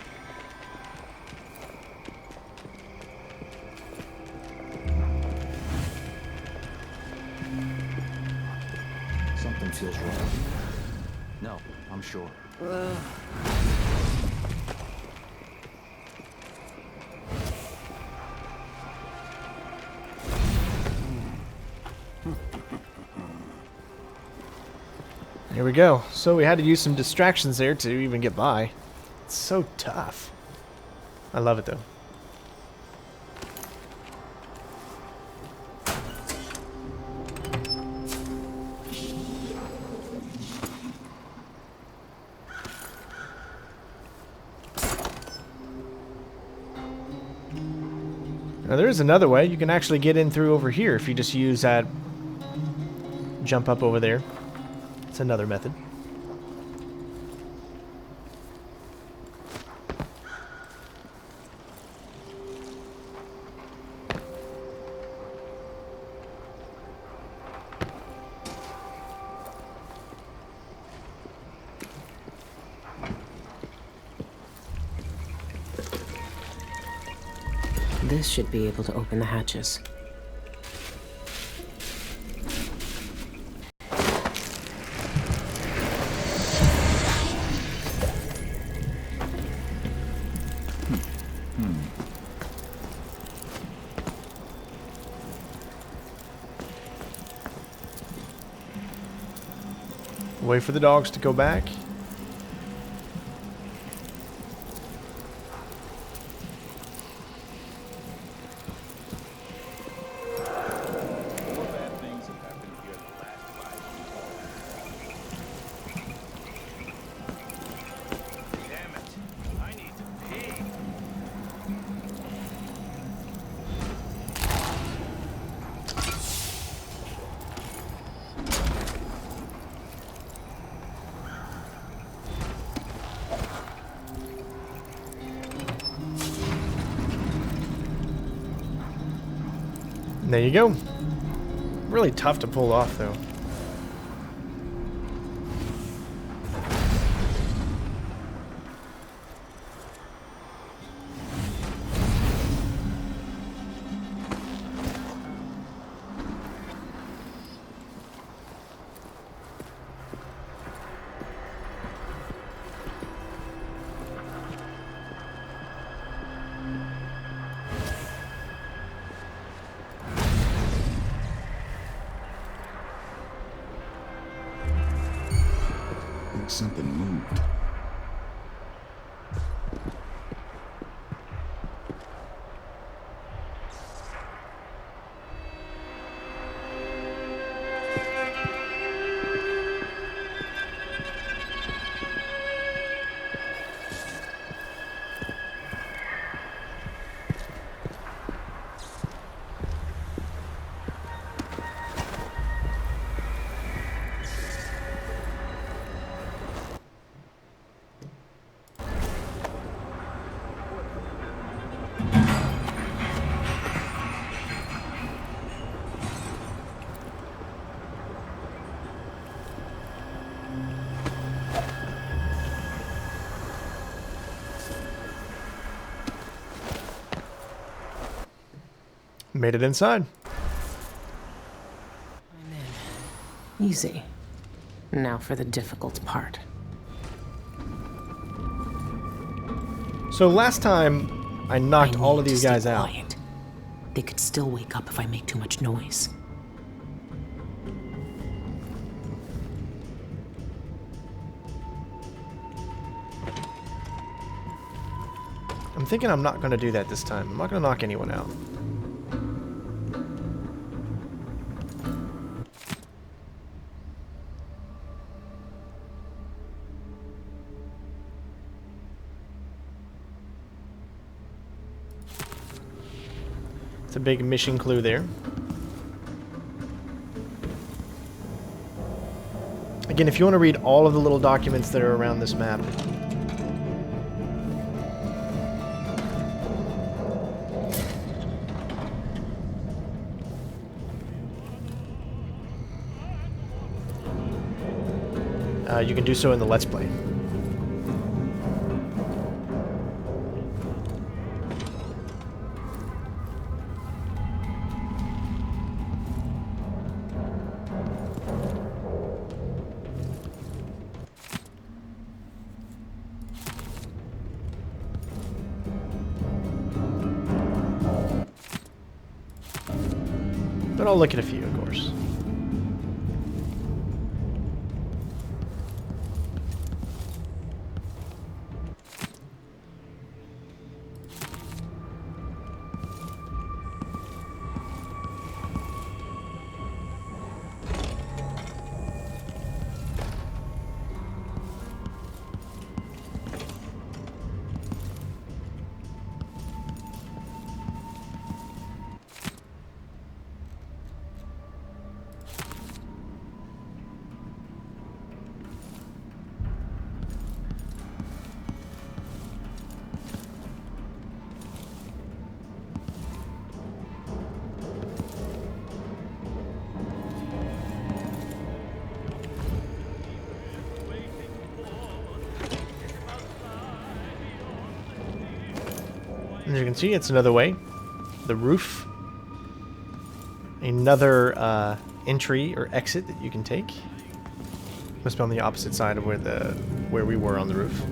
Something feels wrong. No, I'm sure. Here we go. So we had to use some distractions there to even get by. It's so tough. I love it though. Now there is another way. You can actually get in through over here if you just use that jump up over there. It's another method. This should be able to open the hatches. Wait for the dogs to go back. There you go. Really tough to pull off, though. Something moved. Made it inside. I'm in. Easy. Now for the difficult part. So last time, I knocked all of these guys out. Quiet. They could still wake up if I make too much noise. I'm thinking I'm not going to do that this time. I'm not going to knock anyone out. It's a big mission clue there. Again, if you want to read all of the little documents that are around this map, you can do so in the Let's Play. But I'll look at a few, of course. As you can see, it's another way. The roof. Another entry or exit that you can take. Must be on the opposite side of where we were on the roof.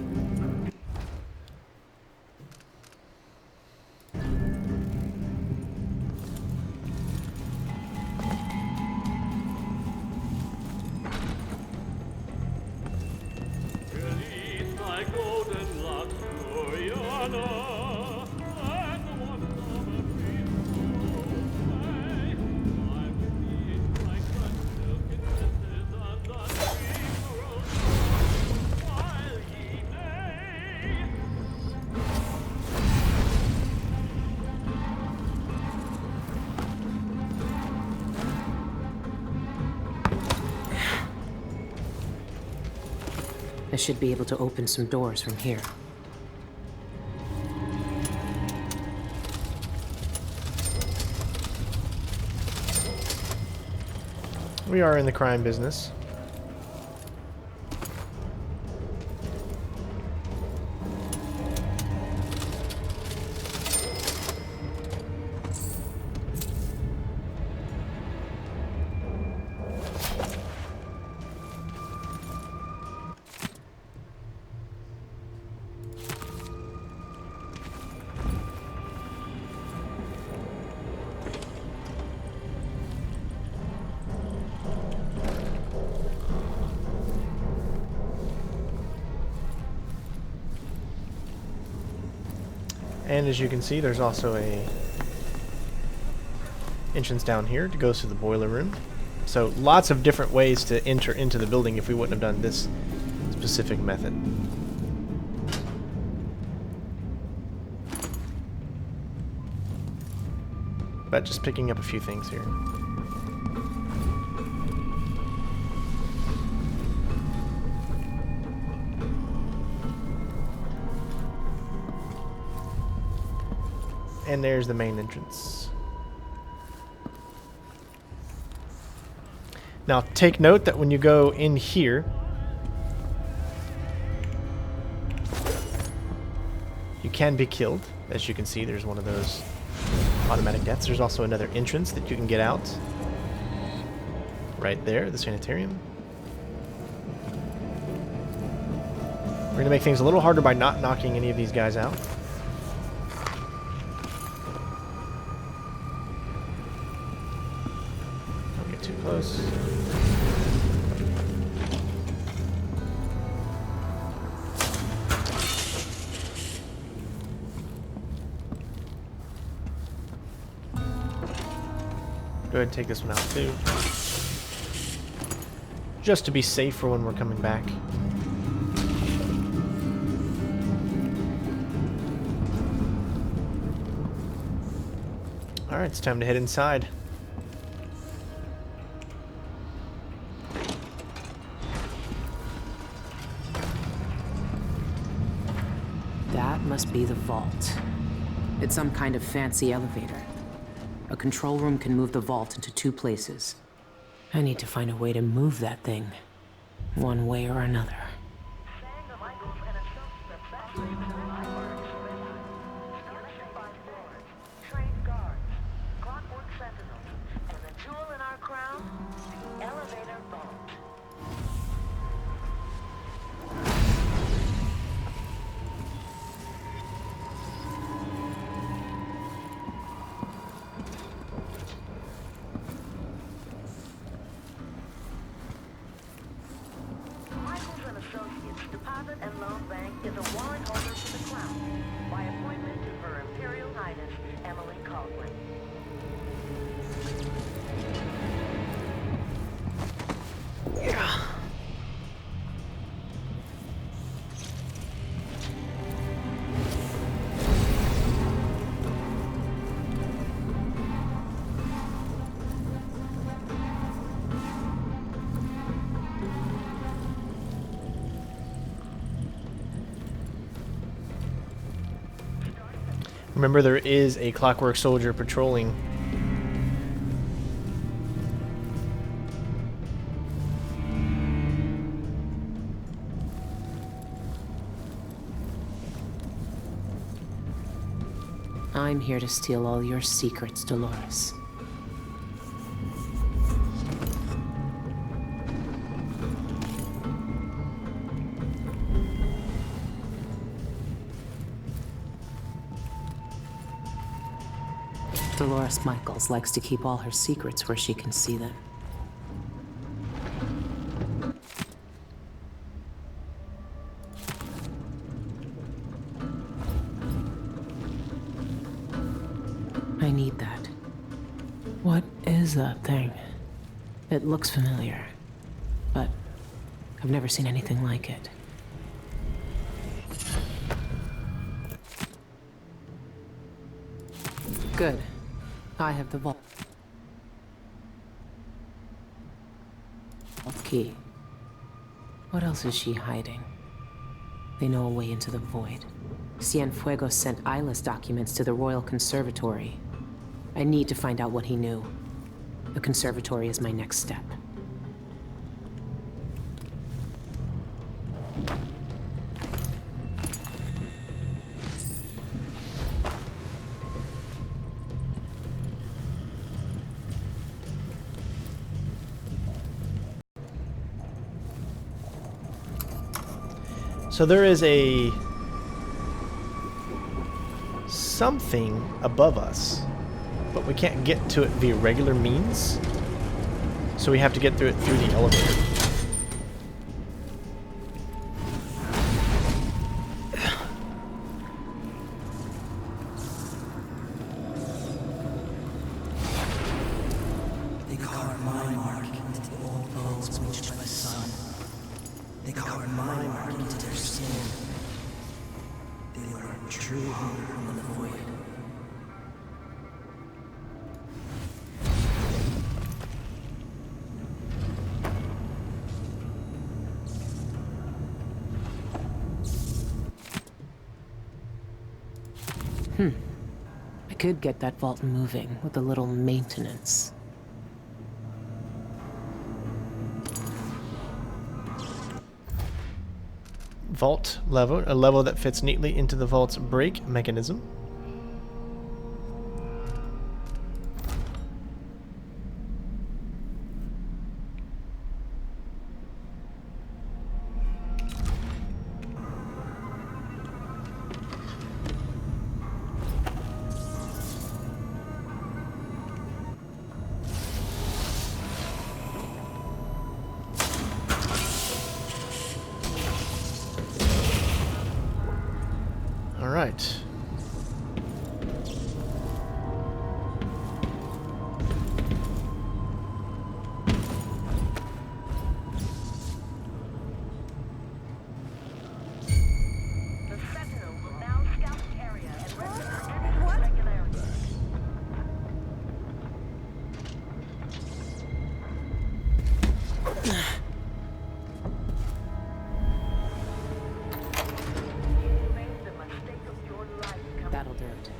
I should be able to open some doors from here. We are in the crime business. And as you can see, there's also a entrance down here that goes to the boiler room. So lots of different ways to enter into the building if we wouldn't have done this specific method. But just picking up a few things here. And there's the main entrance. Now take note that when you go in here, you can be killed. As you can see, there's one of those automatic deaths. There's also another entrance that you can get out. Right there, the sanitarium. We're going to make things a little harder by not knocking any of these guys out. Don't get too close. Go ahead and take this one out too. Just to be safe for when we're coming back. Alright, it's time to head inside. That must be the vault. It's some kind of fancy elevator. A control room can move the vault into 2 places. I need to find a way to move that thing, one way or another. Deposit and Loan Bank is a warrant holder for the Crown. By appointment to Her Imperial Highness, Emily Caldwell. Yeah. Remember, there is a clockwork soldier patrolling. I'm here to steal all your secrets, Dolores. Dolores Michaels likes to keep all her secrets where she can see them. I need that. What is that thing? It looks familiar, but I've never seen anything like it. Good. I have the vault key. What else is she hiding? They know a way into the void. Cienfuegos sent Isla's documents to the Royal Conservatory. I need to find out what he knew. The conservatory is my next step. So there is a something above us, but we can't get to it via regular means. So we have to get through it through the elevator. They carved my mark into the old bones reached by the sun. They carved my mark into their skin. They learned true hunger from the void. I could get that vault moving with a little maintenance. Vault lever, a lever that fits neatly into the vault's brake mechanism. All right. bastard.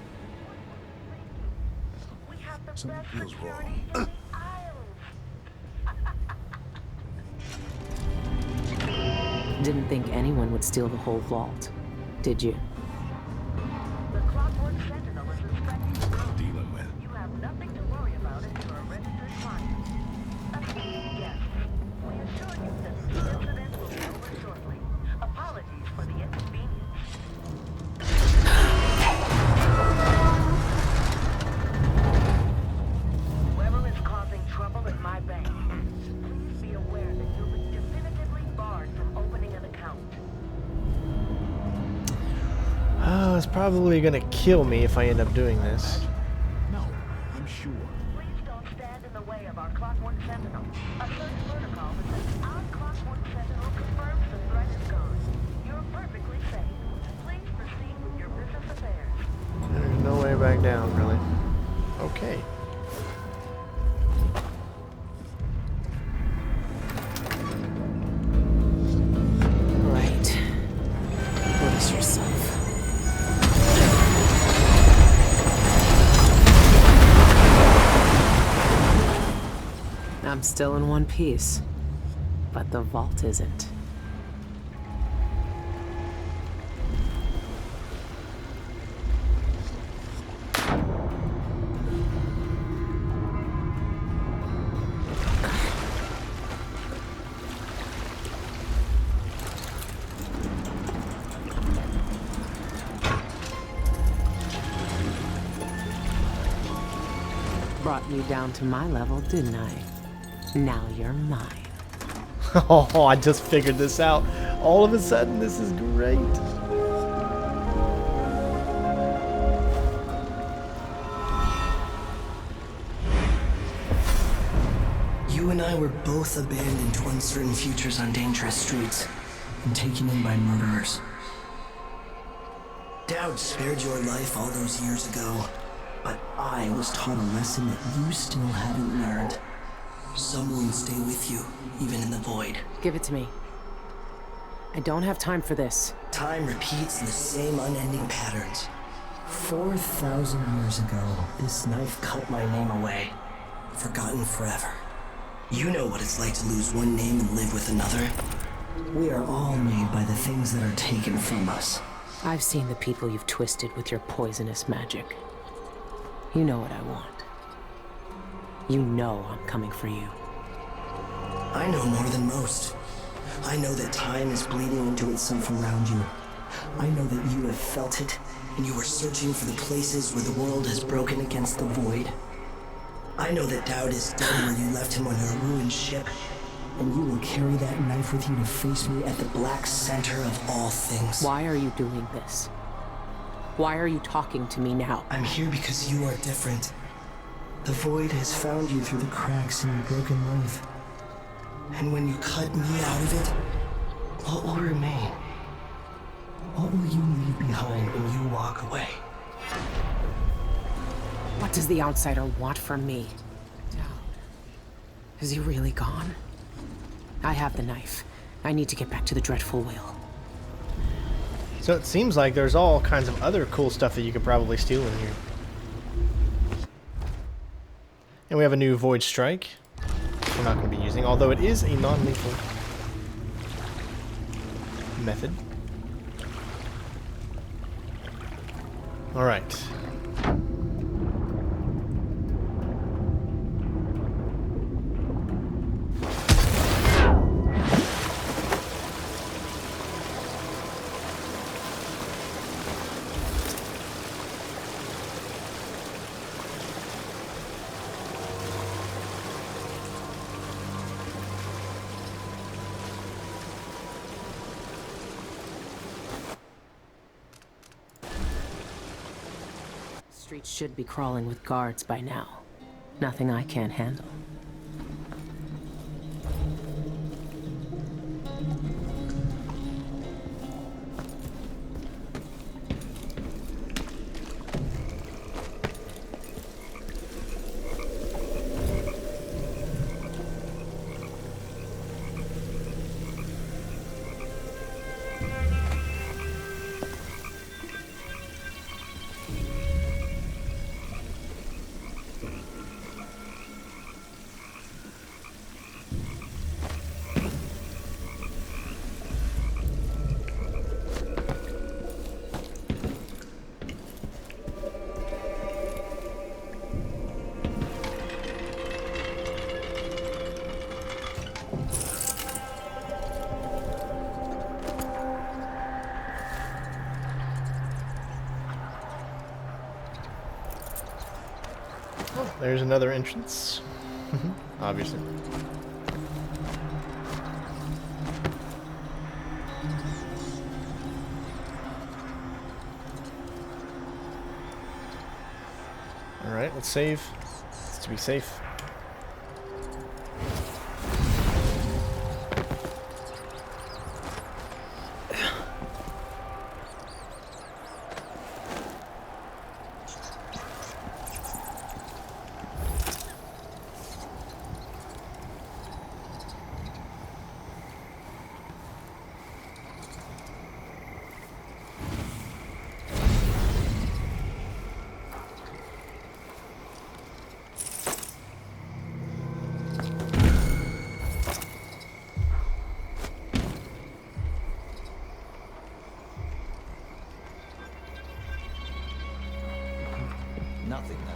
Something feels wrong. Didn't think anyone would steal the whole vault, did you? The Clockwork Sentinel is inspecting the room. Dealing with. You have nothing to worry about if you're a registered client. Yes, we assure you that the incident will be over shortly. Apologies for the inconvenience. Whoever is causing trouble at my bank, please be aware that you'll be definitively barred from opening an account. Oh, it's probably gonna kill me if I end up doing this. No, I'm sure. Please don't stand in the way of our Clockwork Sentinel. A search protocol that says our Clockwork Sentinel confirms the threat is gone. You're perfectly safe. Please proceed with your business affairs. There's no way back down, really. Okay. Right. Brace yourself. I'm still in one piece, but the vault isn't. Brought you down to my level, didn't I? Now you're mine. Oh, I just figured this out. All of a sudden, this is great. You and I were both abandoned to uncertain futures on dangerous streets and taken in by murderers. Dowd spared your life all those years ago, but I was taught a lesson that you still haven't learned. Some wounds stay with you, even in the void. Give it to me. I don't have time for this. Time repeats the same unending patterns. 4,000 years ago, this knife cut my name away. Forgotten forever. You know what it's like to lose one name and live with another. We are all made by the things that are taken from us. I've seen the people you've twisted with your poisonous magic. You know what I want. You know I'm coming for you. I know more than most. I know that time is bleeding into itself around you. I know that you have felt it, and you are searching for the places where the world has broken against the void. I know that Dowd is dead where you left him on your ruined ship, and you will carry that knife with you to face me at the black center of all things. Why are you doing this? Why are you talking to me now? I'm here because you are different. The void has found you through the cracks in your broken life. And when you cut me out of it, what will remain? What will you leave behind when you walk away? What does the outsider want from me? Is he really gone? I have the knife. I need to get back to the Dreadful Whale. So it seems like there's all kinds of other cool stuff that you could probably steal in here. And we have a new Void Strike. We're not going to be using, although it is a non-lethal method. Alright. Streets should be crawling with guards by now. Nothing I can't handle. Oh, there's another entrance. Obviously. Alright, let's save. Let's to be safe. Nothing then.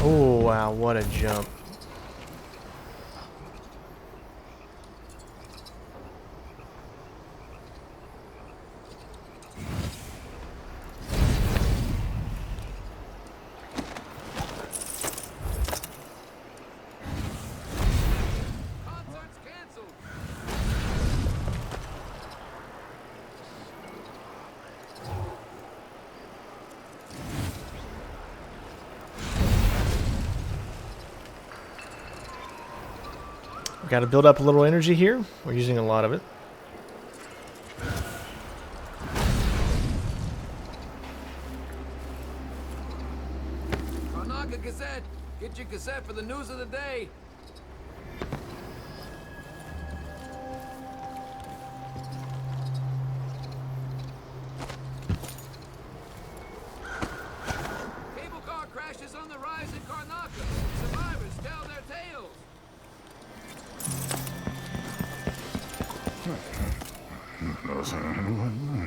Oh, wow, what a jump. Got to build up a little energy here. We're using a lot of it. Karnaca Gazette! Get your Gazette for the news of the day! Cable car crashes on the rise in Karnaca. Survivors tell their tales.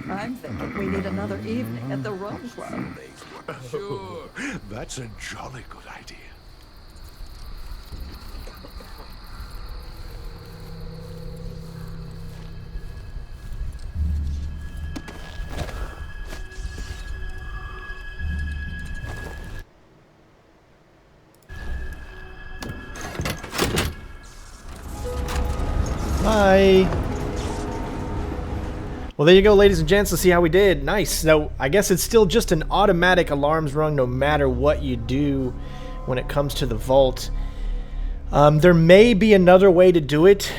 I'm thinking we need another evening at the Rum Club. Sure. That's a jolly good idea. Bye. Well, there you go, ladies and gents. Let's see how we did. Nice. So I guess it's still just an automatic alarms rung no matter what you do when it comes to the vault. There may be another way to do it.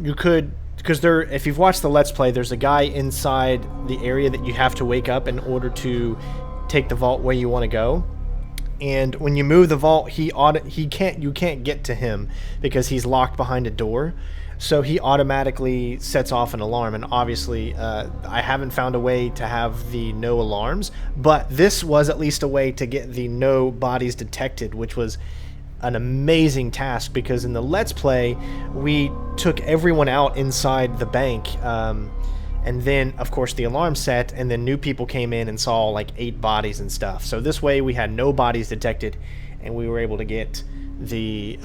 You could, because if you've watched the Let's Play, there's a guy inside the area that you have to wake up in order to take the vault where you want to go. And when you move the vault, you can't get to him because he's locked behind a door. So he automatically sets off an alarm, and obviously I haven't found a way to have the no alarms, but this was at least a way to get the no bodies detected, which was an amazing task because in the Let's Play we took everyone out inside the bank, and then of course the alarm set, and then new people came in and saw like 8 bodies and stuff. So this way we had no bodies detected, and we were able to get the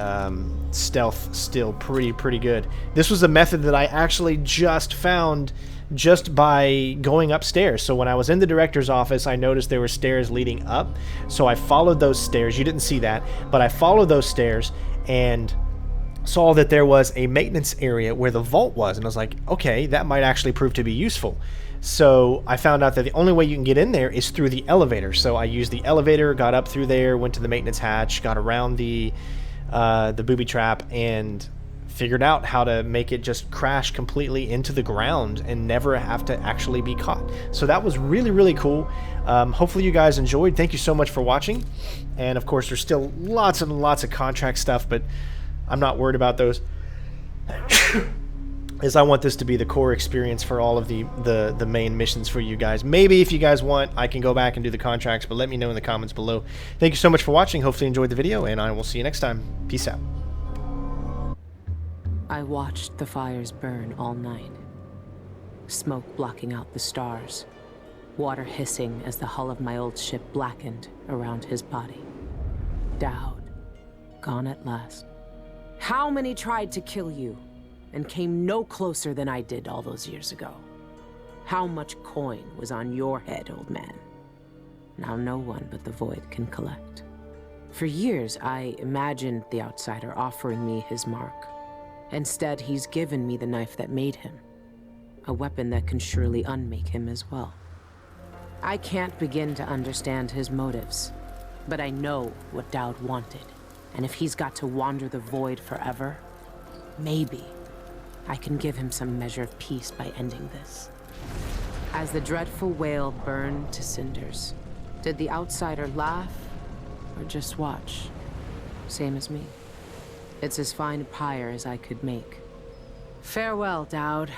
stealth still pretty good. This was a method that I actually just found just by going upstairs. So when I was in the director's office, I noticed there were stairs leading up, so I followed those stairs. You didn't see that, but I followed those stairs and saw that there was a maintenance area where the vault was, and I was like, okay, that might actually prove to be useful. So I found out that the only way you can get in there is through the elevator. So I used the elevator, got up through there, went to the maintenance hatch, got around the booby trap, and figured out how to make it just crash completely into the ground and never have to actually be caught. So that was really cool. Hopefully you guys enjoyed. Thank you so much for watching. And of course there's still lots and lots of contract stuff, but I'm not worried about those. Is I want this to be the core experience for all of the main missions for you guys. Maybe if you guys want, I can go back and do the contracts, but let me know in the comments below. Thank you so much for watching. Hopefully you enjoyed the video, and I will see you next time. Peace out. I watched the fires burn all night. smoke blocking out the stars, water hissing as the hull of my old ship blackened around his body. Dowd, gone at last. How many tried to kill you and came no closer than I did all those years ago? How much coin was on your head, old man? Now no one but the Void can collect. For years, I imagined the Outsider offering me his mark. Instead, he's given me the knife that made him. A weapon that can surely unmake him as well. I can't begin to understand his motives, but I know what Dowd wanted. And if he's got to wander the Void forever, maybe I can give him some measure of peace by ending this. As the dreadful whale burned to cinders, did the Outsider laugh or just watch? Same as me. It's as fine a pyre as I could make. Farewell, Dowd.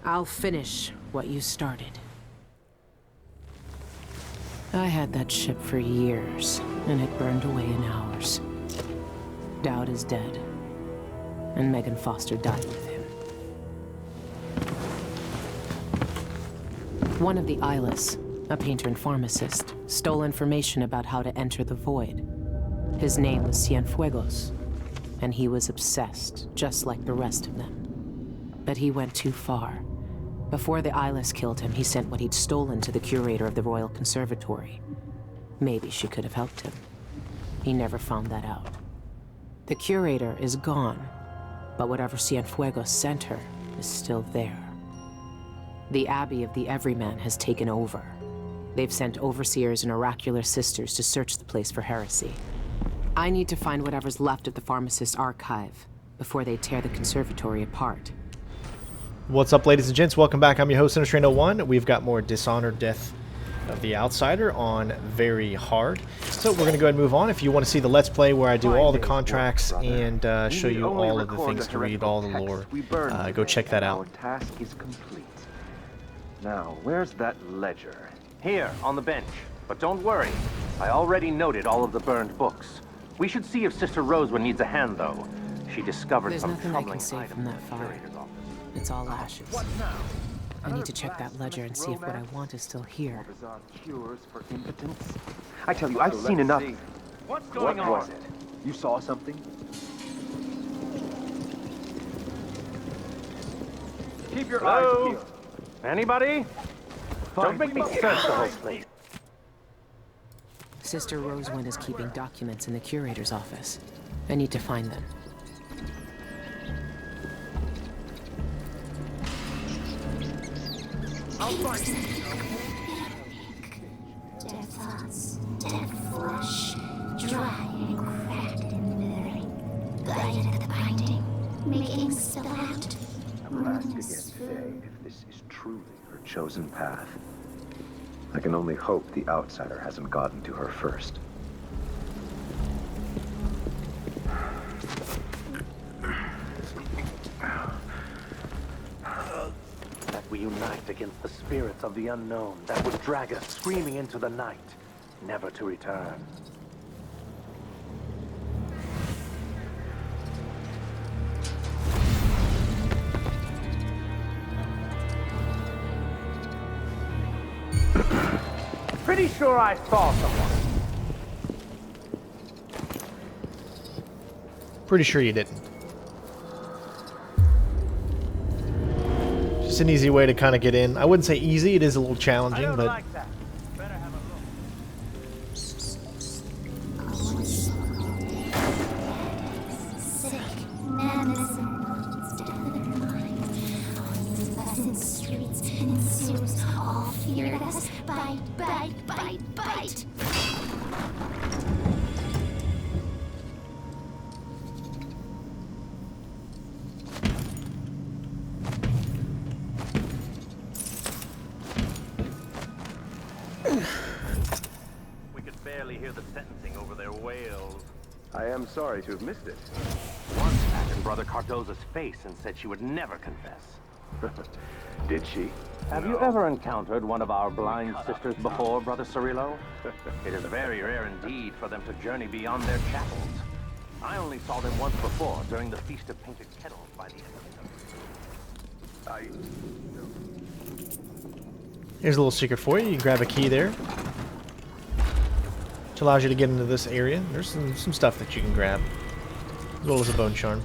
I'll finish what you started. I had that ship for years, and it burned away in hours. Dowd is dead, and Megan Foster died with him. One of the Eyeless, a painter and pharmacist, stole information about how to enter the Void. His name was Cienfuegos, and he was obsessed, just like the rest of them. But he went too far. Before the Eyeless killed him, he sent what he'd stolen to the curator of the Royal Conservatory. Maybe she could have helped him. He never found that out. The curator is gone, but whatever Cienfuegos sent her is still there. The Abbey of the Everyman has taken over. They've sent overseers and oracular sisters to search the place for heresy. I need to find whatever's left of the pharmacist's archive before they tear the conservatory apart. What's up, ladies and gents? Welcome back. I'm your host, Untitled. We've got more Dishonored Death of the Outsider on very hard. So we're going to go ahead and move on. If you want to see the Let's Play where I do all the contracts and show you all of the things to read, all the lore, go check that out. Our task is complete. Now, where's that ledger? Here, on the bench. But don't worry. I already noted all of the burned books. We should see if Sister Rosewood needs a hand, though. She discovered There's some nothing I troubling can save from that fire. It's all ashes. I need to check that ledger and see if what I want is still here. Cures for impotence? I tell you, I've seen enough. What's going on? What was it? You saw something? Keep your eyes peeled. Anybody? Don't make me search the whole place. Sister Rosewind is keeping documents in the curator's office. I need to find them. I'll find you. Dead thoughts, dead flesh, dry and cracked and withering, guided at the binding, making spill out. I'm asking again, if this is truly her chosen path. I can only hope the Outsider hasn't gotten to her first. That we unite against the spirits of the unknown that would drag us screaming into the night, never to return. Pretty sure I saw someone. Pretty sure you didn't. Just an easy way to kind of get in. I wouldn't say easy, it is a little challenging, but... Like that. Better have a Sick, madness and bones, death of their mind. All pleasant streets and sewers all feared us. Bite, bite, bite, bite. We could barely hear the sentencing over their wails. I am sorry to have missed it. Once spat in Brother Cardoza's face and said she would never confess. Did she? Have you ever encountered one of our blind sisters before, Brother Cirillo? It is very rare indeed for them to journey beyond their chapels. I only saw them once before, during the Feast of Painted Kettles by the end of the Here's a little secret for you. You can grab a key there, which allows you to get into this area. There's some stuff that you can grab, as well as a bone charm.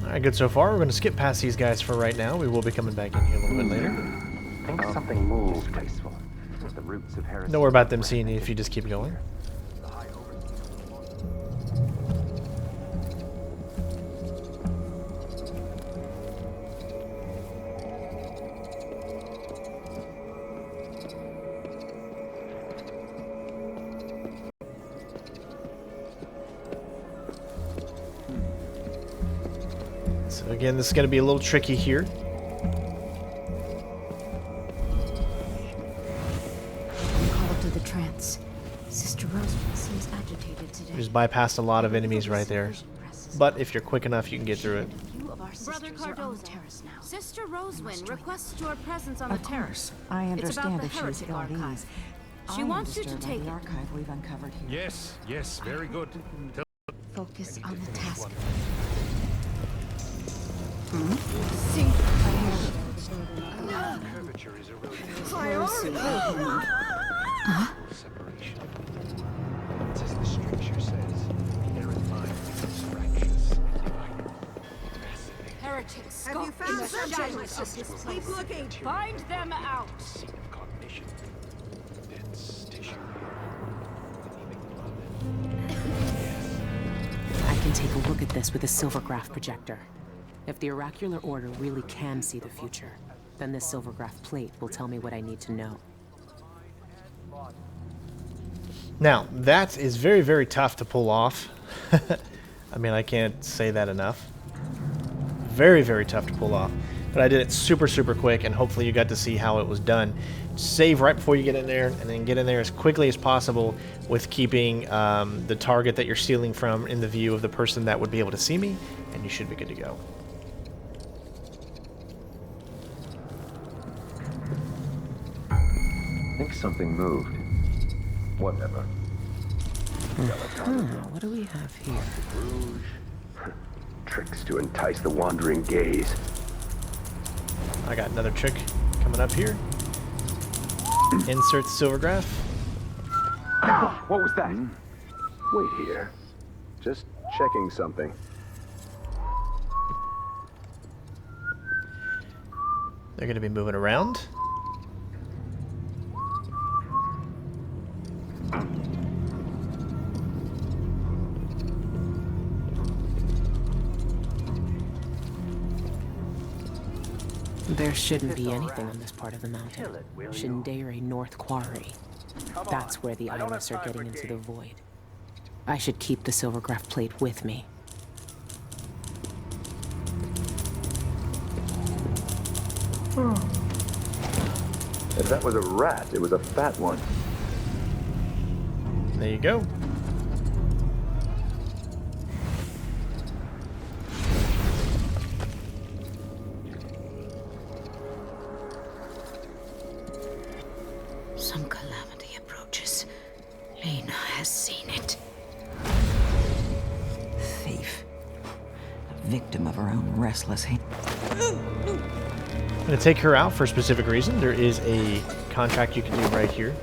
Alright, good so far. We're going to skip past these guys for right now. We will be coming back in here a little bit later. I think something moved. Tasteful. The roots of heresy. Don't worry about them seeing you if you just keep going. So again, this is going to be a little tricky here. Call to the trance. Sister Rosemary seems agitated today. Just bypassed a lot of enemies right there. But if you're quick enough, you can get through it. Brother Cardozo, Sister Roswin requests your presence on Of the terrace. course, I understand if she's ill at ease. She wants you to take the it. archive we've uncovered here. Yes, yes, very good. Focus on the task. Curvature is eroding. Separation. It's as the stricture says. The errant mind becomes fractious and divided. Heretics Have you found subjects? Keep looking. Find them out. Seat of cognition. Dense tissue. I can take a look at this with a silvergraph projector. If the oracular order really can see the future, then this silvergraph plate will tell me what I need to know. Now, that is very, very tough to pull off. I mean, I can't say that enough. Very, very tough to pull off. But I did it super, super quick, and hopefully you got to see how it was done. Save right before you get in there, and then get in there as quickly as possible with keeping the target that you're stealing from in the view of the person that would be able to see me, and you should be good to go. I think something moved. Whatever. What do we have here? Rouge. Tricks to entice the wandering gaze. I got another trick coming up here. Insert the silvergraph. What was that? Wait here. Just checking something. They're going to be moving around. There shouldn't be anything on this part of the mountain. Shindere North Quarry. That's where the Iris are getting into the void. I should keep the silvergraph plate with me. If that was a rat, it was a fat one. There you go. Some calamity approaches. Lena has seen it. Thief. A victim of her own restless hand. I'm going to take her out for a specific reason. There is a contract you can do right here.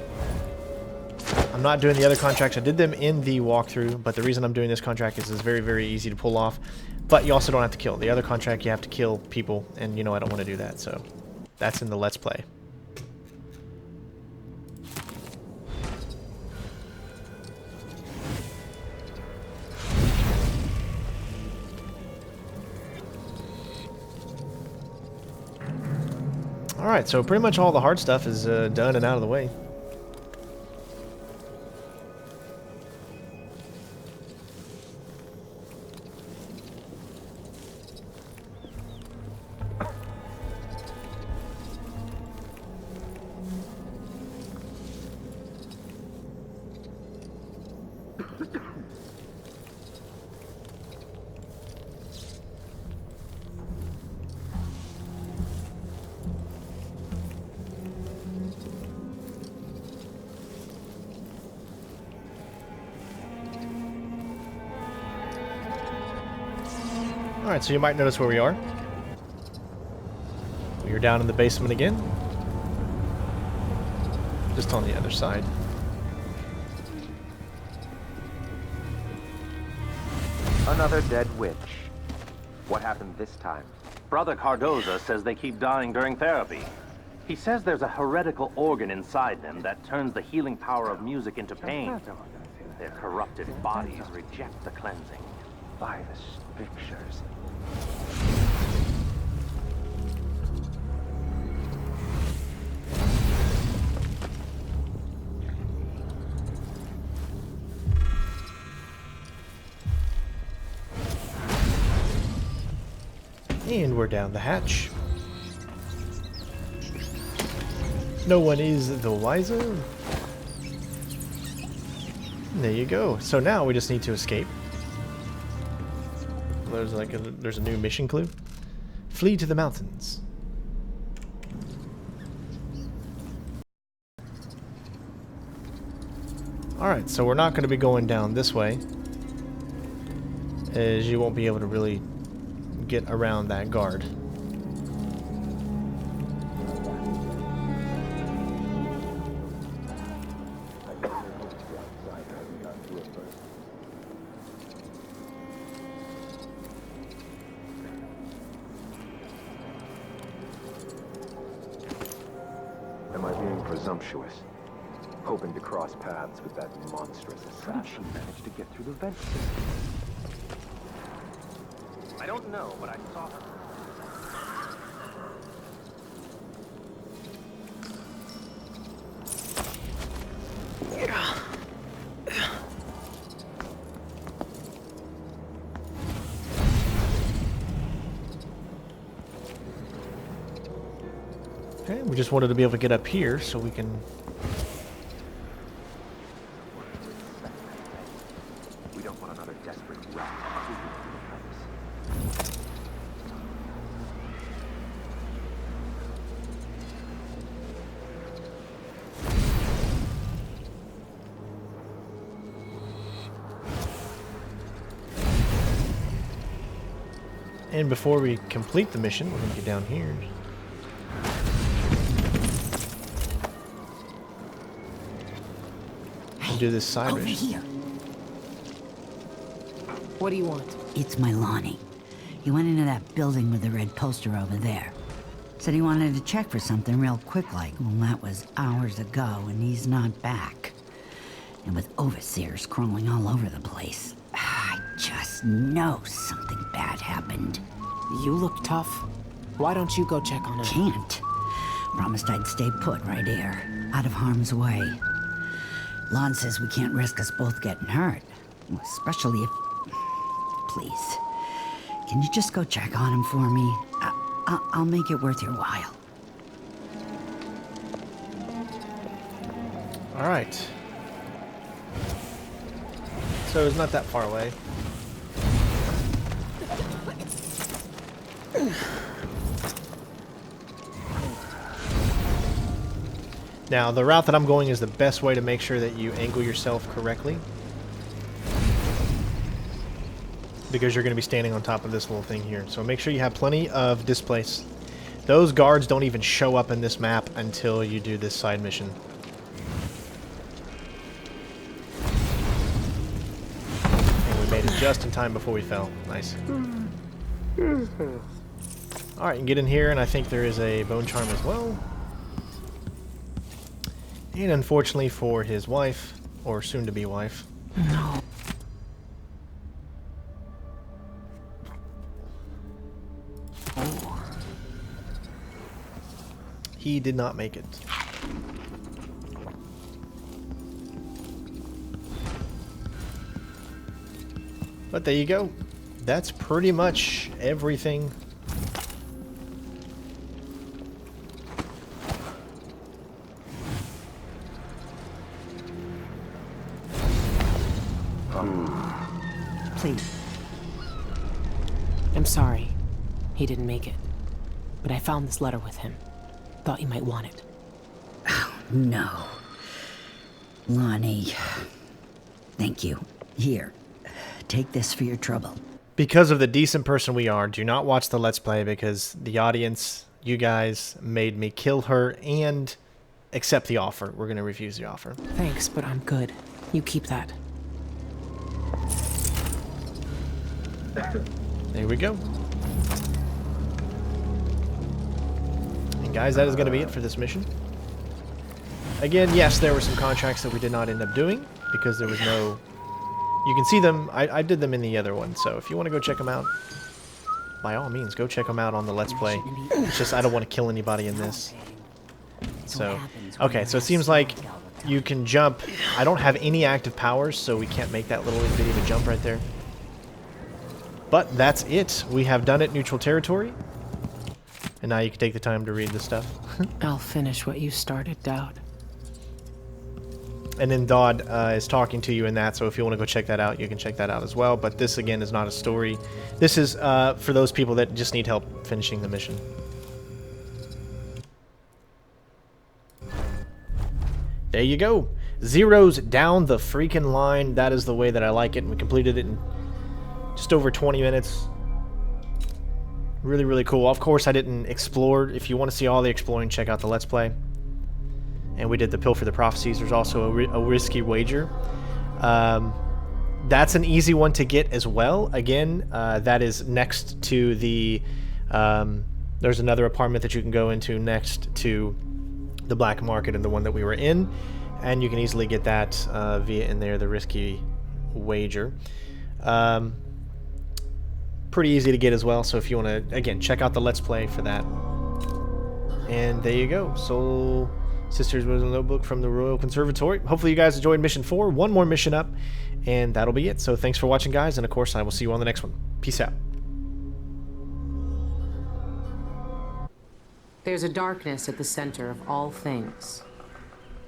I'm not doing the other contracts. I did them in the walkthrough, but the reason I'm doing this contract is it's very, very easy to pull off. But you also don't have to kill. The other contract, you have to kill people, and you know I don't want to do that, so that's in the Let's Play. Alright, so pretty much all the hard stuff is done and out of the way. Alright, so you might notice where we are. We're down in the basement again. Just on the other side. Another dead witch. What happened this time? Brother Cardoza says they keep dying during therapy. He says there's a heretical organ inside them that turns the healing power of music into pain. Their corrupted bodies reject the cleansing. By the strictures. And we're down the hatch. No one is the wiser. There you go. So now we just need to escape. There's a new mission clue. Flee to the mountains. Alright, so we're not going to be going down this way, as you won't be able to really get around that guard. Am I being presumptuous? Hoping to cross paths with that monstrous assassin. How did she manage to get through the vent system? I don't know, but I saw her. Okay, we just wanted to be able to get up here so we can... We don't want another desperate rat. And before we complete the mission, we're going to get down here. And do this side Over mission. here. What do you want? It's my Lonnie. He went into that building with the red poster over there. Said he wanted to check for something real quick like. Well, that was hours ago, and he's not back. And with overseers crawling all over the place, I just know something bad happened. You look tough. Why don't you go check on him? Can't. Promised I'd stay put right here, out of harm's way. Lon says we can't risk us both getting hurt. Especially if... Please. Can you just go check on him for me? I'll make it worth your while. Alright. So it's not that far away. Now, the route that I'm going is the best way to make sure that you angle yourself correctly. Because you're going to be standing on top of this little thing here. So make sure you have plenty of displace. Those guards don't even show up in this map until you do this side mission. And we made it just in time before we fell. Nice. Alright, and get in here, and I think there is a bone charm as well. And unfortunately for his wife, or soon-to-be wife. No. He did not make it. But there you go. That's pretty much everything. complete. I'm sorry he didn't make it, but I found this letter with him. Thought you might want it. Oh, no. Lonnie. Thank you. Here, take this for your trouble. Because of the decent person we are, do not watch the Let's Play because the audience, you guys, made me kill her and accept the offer. We're going to refuse the offer. Thanks, but I'm good. You keep that. There we go. And guys, that is going to be it for this mission. Again, yes, there were some contracts that we did not end up doing because there was no... You can see them. I did them in the other one, so if you want to go check them out, by all means, go check them out on the Let's Play. It's just I don't want to kill anybody in this. So, okay, so it seems like you can jump. I don't have any active powers, so we can't make that little bitty of a jump right there. But that's it. We have done it, neutral territory. And now you can take the time to read the stuff. I'll finish what you started, Dowd. And then Dodd is talking to you in that, so if you want to go check that out, you can check that out as well. But this, again, is not a story. This is for those people that just need help finishing the mission. There you go. Zeros down the freaking line. That is the way that I like it. And we completed it in just over 20 minutes. Really, really cool. Of course, I didn't explore. If you want to see all the exploring, check out the Let's Play. And we did the Pilfer the Prophecies. There's also a risky wager. That's an easy one to get as well. Again, that is next to the... there's another apartment that you can go into next to the black market and the one that we were in. And you can easily get that via in there, the risky wager. Pretty easy to get as well. So if you want to, again, check out the Let's Play for that. And there you go. Soul... Sisters was a notebook from the Royal Conservatory. Hopefully you guys enjoyed mission 4. One more mission up, and that'll be it. So thanks for watching, guys, and of course I will see you on the next one. Peace out. There's a darkness at the center of all things.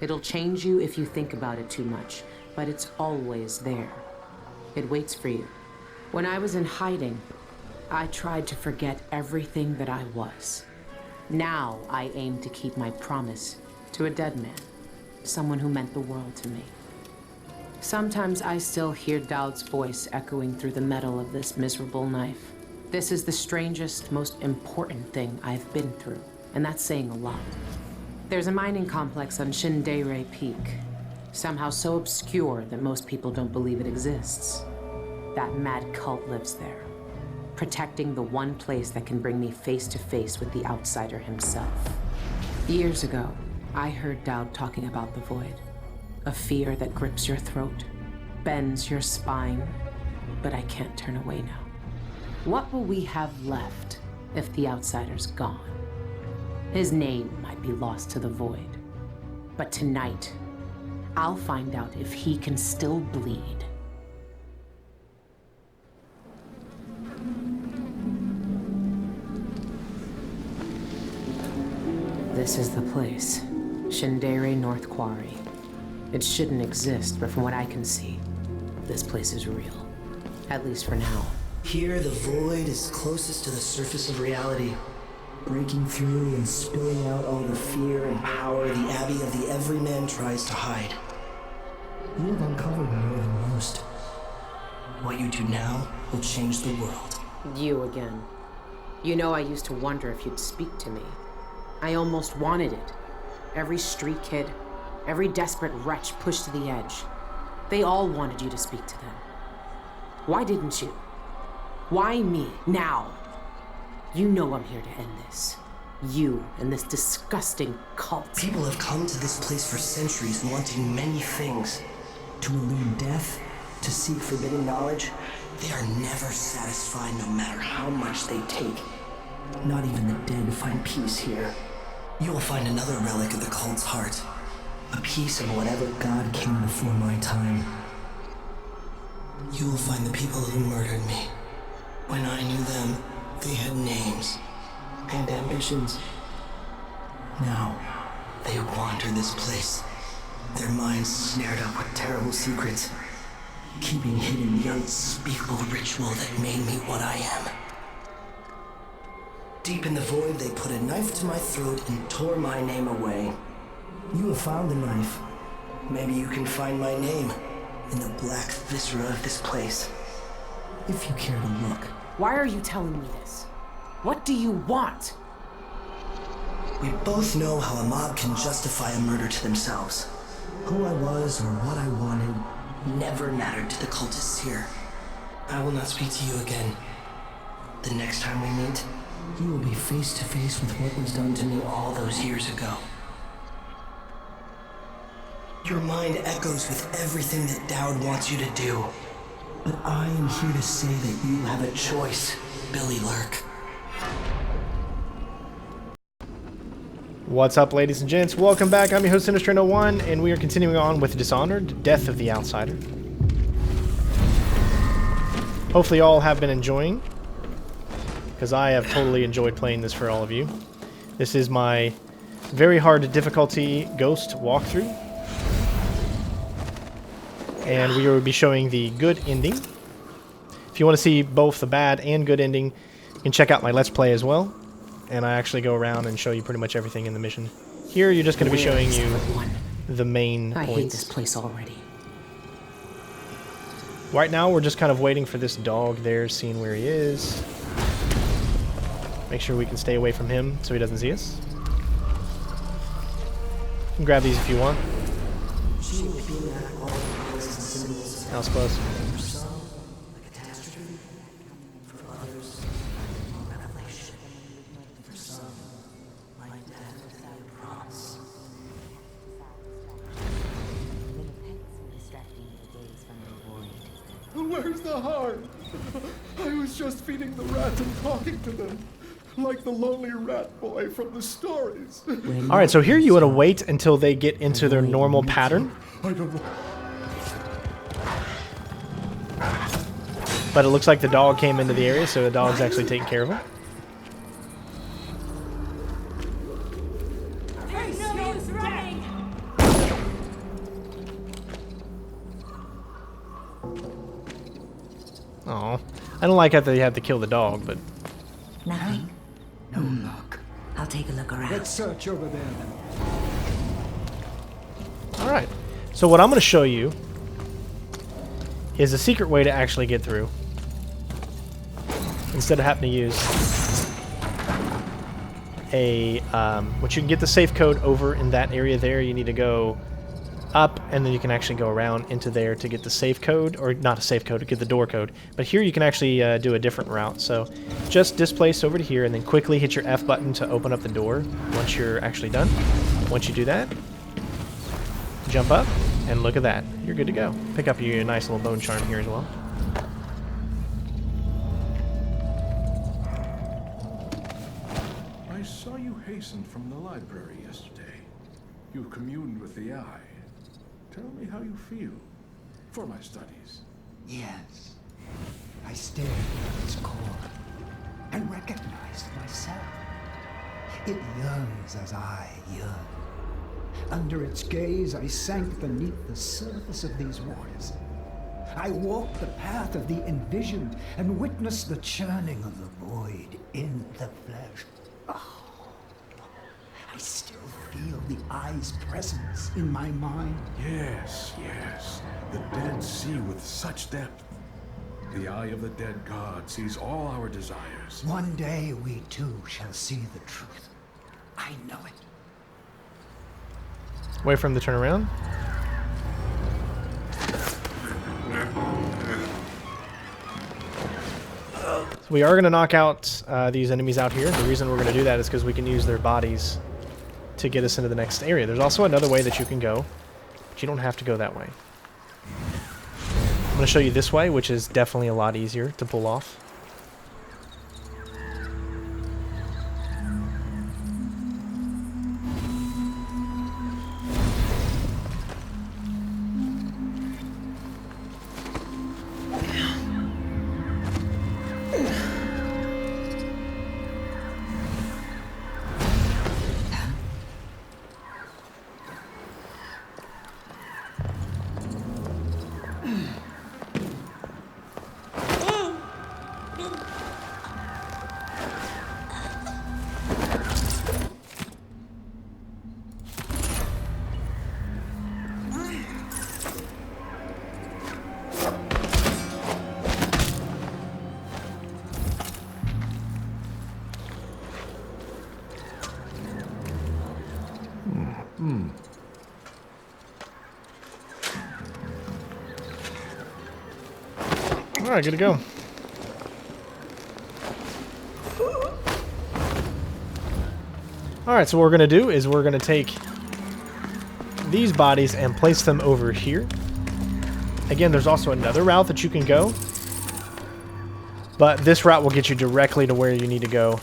It'll change you if you think about it too much, but it's always there. It waits for you. When I was in hiding, I tried to forget everything that I was. Now I aim to keep my promise to a dead man, someone who meant the world to me. Sometimes I still hear Dowd's voice echoing through the metal of this miserable knife. This is the strangest, most important thing I've been through, and that's saying a lot. There's a mining complex on Shindere Peak, somehow so obscure that most people don't believe it exists. That mad cult lives there, protecting the one place that can bring me face to face with the outsider himself. Years ago, I heard Dowd talking about the void. A fear that grips your throat, bends your spine, but I can't turn away now. What will we have left if the outsider's gone? His name might be lost to the void, but tonight, I'll find out if he can still bleed. This is the place. Shindere North Quarry. It shouldn't exist, but from what I can see, this place is real. At least for now. Here, the void is closest to the surface of reality, breaking through and spilling out all the fear and power the Abbey of the Everyman tries to hide. You have uncovered more than most. What you do now will change the world. You again. You know, I used to wonder if you'd speak to me. I almost wanted it. Every street kid, every desperate wretch pushed to the edge. They all wanted you to speak to them. Why didn't you? Why me, now? You know I'm here to end this. You and this disgusting cult. People have come to this place for centuries wanting many things. To elude death, to seek forbidden knowledge. They are never satisfied no matter how much they take. Not even the dead find peace here. You will find another relic of the cult's heart. A piece of whatever god came before my time. You will find the people who murdered me. When I knew them, they had names and ambitions. Now, they wander this place, their minds snared up with terrible secrets. keeping hidden the unspeakable ritual that made me what I am. Deep in the void, they put a knife to my throat and tore my name away. You have found the knife. Maybe you can find my name in the black viscera of this place, if you care to look. Why are you telling me this? What do you want? We both know how a mob can justify a murder to themselves. Who I was or what I wanted never mattered to the cultists here. I will not speak to you again. The next time we meet, you will be face to face with what was done to me all those years ago. Your mind echoes with everything that Dowd wants you to do. But I am here to say that you have a choice, Billy Lurk. What's up, ladies and gents? Welcome back. I'm your host, Sinister1, and we are continuing on with Dishonored, Death of the Outsider. Hopefully all have been enjoying, because I have totally enjoyed playing this for all of you. This is my very hard difficulty ghost walkthrough. And we will be showing the good ending. If you want to see both the bad and good ending, you can check out my Let's Play as well. And I actually go around and show you pretty much everything in the mission. Here, you're just going to be showing you the main points. I hate this place already. Right now, we're just kind of waiting for this dog there, seeing where he is. Make sure we can stay away from him so he doesn't see us. You can grab these if you want. That was close. Where's the heart? I was just feeding the rats and talking to them. Like the lonely rat boy from the stories. Alright, so here you want to wait until they get into their normal pattern. I don't know. But it looks like the dog came into the area, so the dog's actually taking care of him. There's no use running! Oh, I don't like how they had to kill the dog, but... Nothing? No look. I'll take a look around. Let's search over there then. Alright, so what I'm going to show you is a secret way to actually get through. Instead of having to use a, once you can get the safe code over in that area there, you need to go up, and then you can actually go around into there to get the safe code, or not a safe code, to get the door code. But here you can actually do a different route. So just displace over to here, and then quickly hit your F button to open up the door once you're actually done. Once you do that, jump up, and look at that. You're good to go. Pick up your nice little bone charm here as well. I saw you hastened from the library yesterday. You communed with the eye. Tell me how you feel for my studies. Yes. I stared at its core and recognized myself. It yearns as I yearn. Under its gaze, I sank beneath the surface of these waters. I walked the path of the envisioned and witnessed the churning of the void in the flesh. Oh, I still feel the eye's presence in my mind. Yes, yes. The dead see with such depth. The eye of the dead god sees all our desires. One day we too shall see the truth. I know it. Wait for him to turn around. So we are going to knock out these enemies out here. The reason we're going to do that is because we can use their bodies to get us into the next area. There's also another way that you can go, but you don't have to go that way. I'm going to show you this way, which is definitely a lot easier to pull off. Alright, good to go. Alright, so what we're going to do is we're going to take these bodies and place them over here. Again, there's also another route that you can go, but this route will get you directly to where you need to go.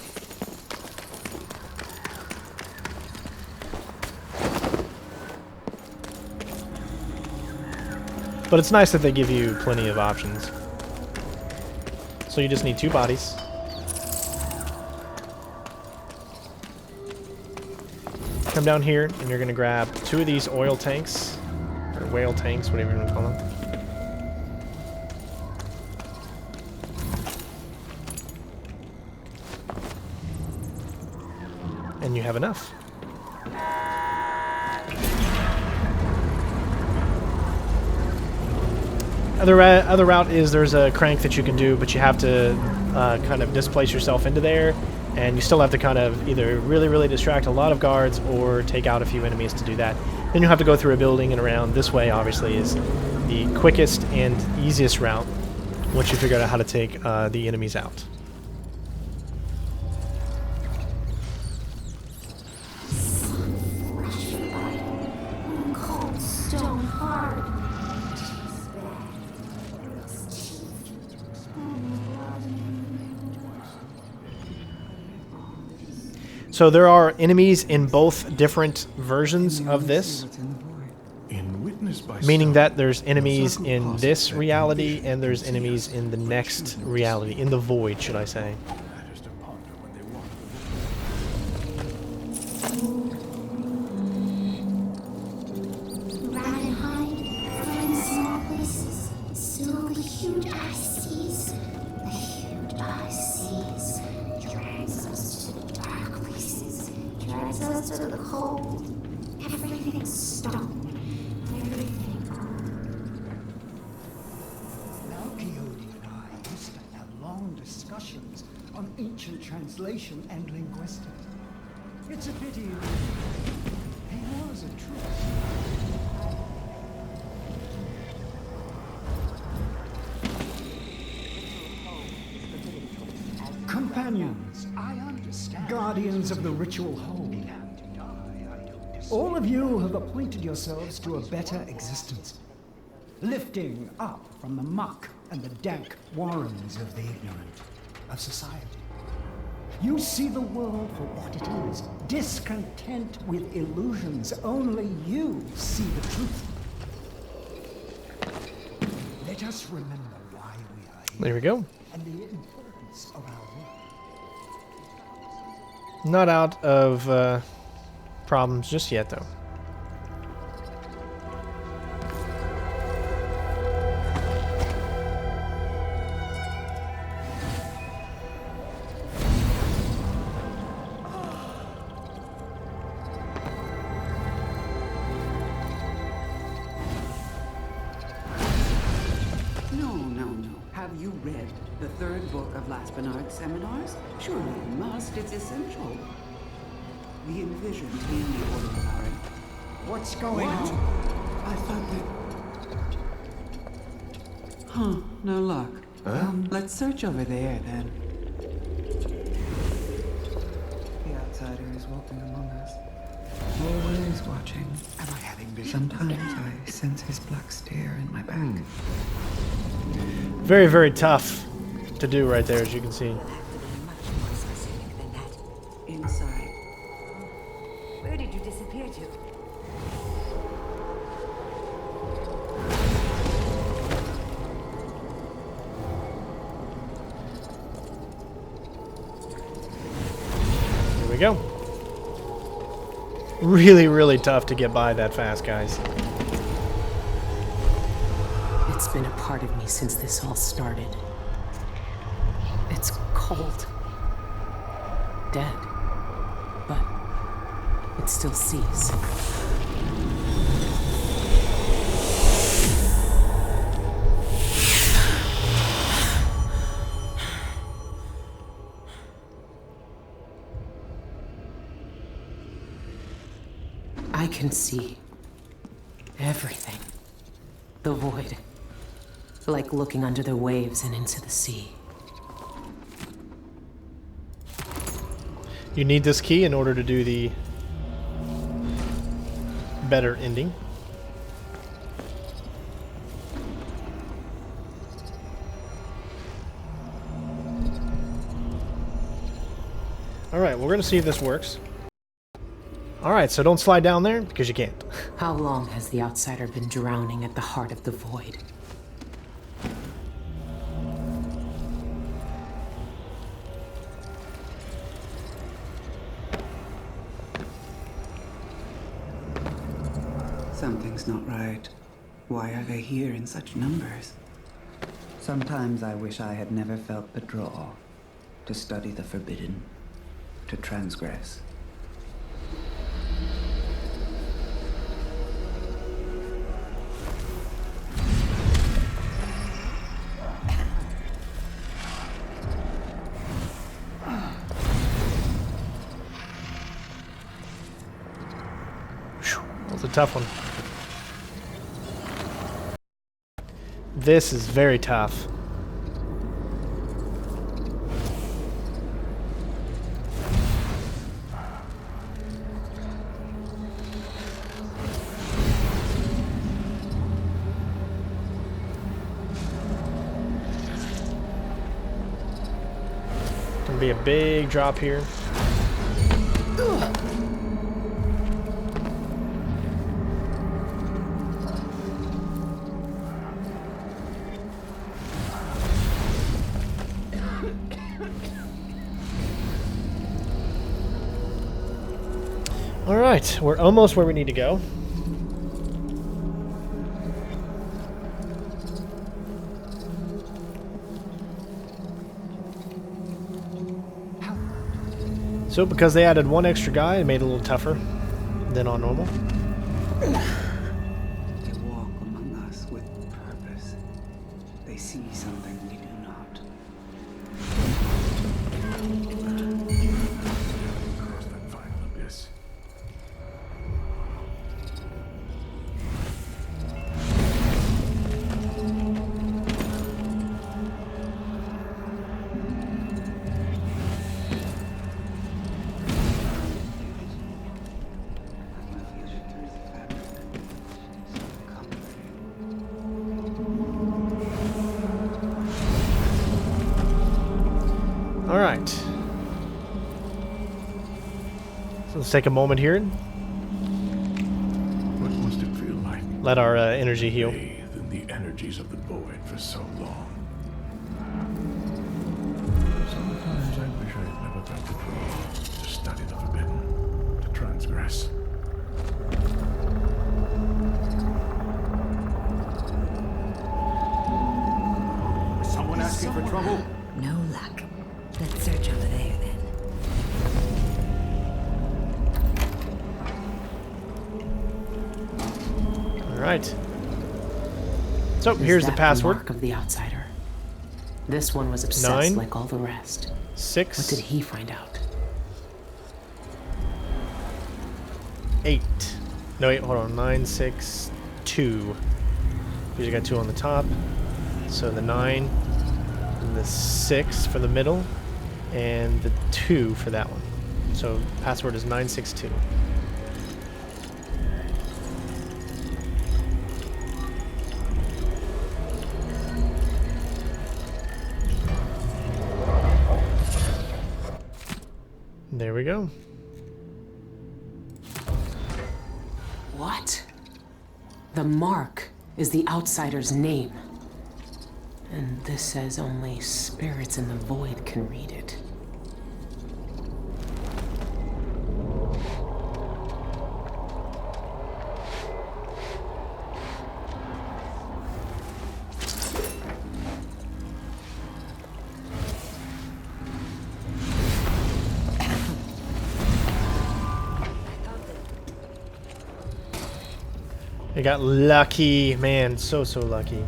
But it's nice that they give you plenty of options. So you just need 2 bodies. Come down here, and you're going to grab 2 of these oil tanks, or whale tanks, whatever you want to call them. And you have enough. Other route is there's a crank that you can do, but you have to kind of displace yourself into there, and you still have to kind of either really distract a lot of guards or take out a few enemies to do that. Then you'll have to go through a building and around. This way, obviously, is the quickest and easiest route once you figure out how to take the enemies out. Cold stone hard. So there are enemies in both different versions of this, meaning that there's enemies in this reality and there's enemies in the next reality, in the void, should I say. Ride and hide, find small places, still the huge ice seas. The huge ice seas drags us to the dark places, drags us to the cold. Everything's stone, everything Coyote and I used to have long discussions on ancient translation and linguistics. It's a pity he was a truth. Companions, I understand. Guardians of the ritual hold. All of you have appointed yourselves to a better existence, lifting up from the muck and the dank warrens of the ignorant, of society. You see the world for what it is, discontent with illusions. Only you see the truth. Let us remember why we are here. There we go. And the importance of our work. Not out of problems just yet, though. No. Have you read the 3rd book of Bernard's seminars? Surely you must. It's essential. The envisioned in the order of our... What's going on? I thought that... Huh, no luck. Let's search over there, then. The outsider is walking among us. Always watching. Am I having visions? Sometimes I sense his black stare in my back. Very, very tough to do right there, as you can see. Inside. Where did you disappear to? Here we go. Really, really tough to get by that fast, guys. It's been a part of me since this all started. It's cold. Dead. But it still sees. I can see everything. The void. like looking under the waves and into the sea. You need this key in order to do the better ending. Alright, we're going to see if this works. Alright, so don't slide down there, because you can't. How long has the outsider been drowning at the heart of the void? Something's not right. Why are they here in such numbers? Sometimes I wish I had never felt the draw to study the forbidden, to transgress. That was a tough one. This is very tough. Gonna be a big drop here. All right, we're almost where we need to go. So because they added one extra guy, it made it a little tougher than on normal. They walk among us with purpose. They see something we do not. Across that final abyss. All right. So let's take a moment here. What must it feel like? Let our energy heal. Bathed in the energies of the void for so long. Sometimes I wish I had never felt the draw to study the forbidden, to transgress. Is someone asking for trouble? No luck. Let's search over there then. All right. So here's the Is that password. mark of the outsider? This one was obsessed 9, like all the rest. 6. What did he find out? 8. No, wait, hold on. 9, 6, 2. Because you got 2 on the top. So the 9, and the 6 for the middle, and the 2 for that one. So password is 962. There we go. What? The mark is the outsider's name. And this says only spirits in the void can read it. I got lucky, man, so lucky.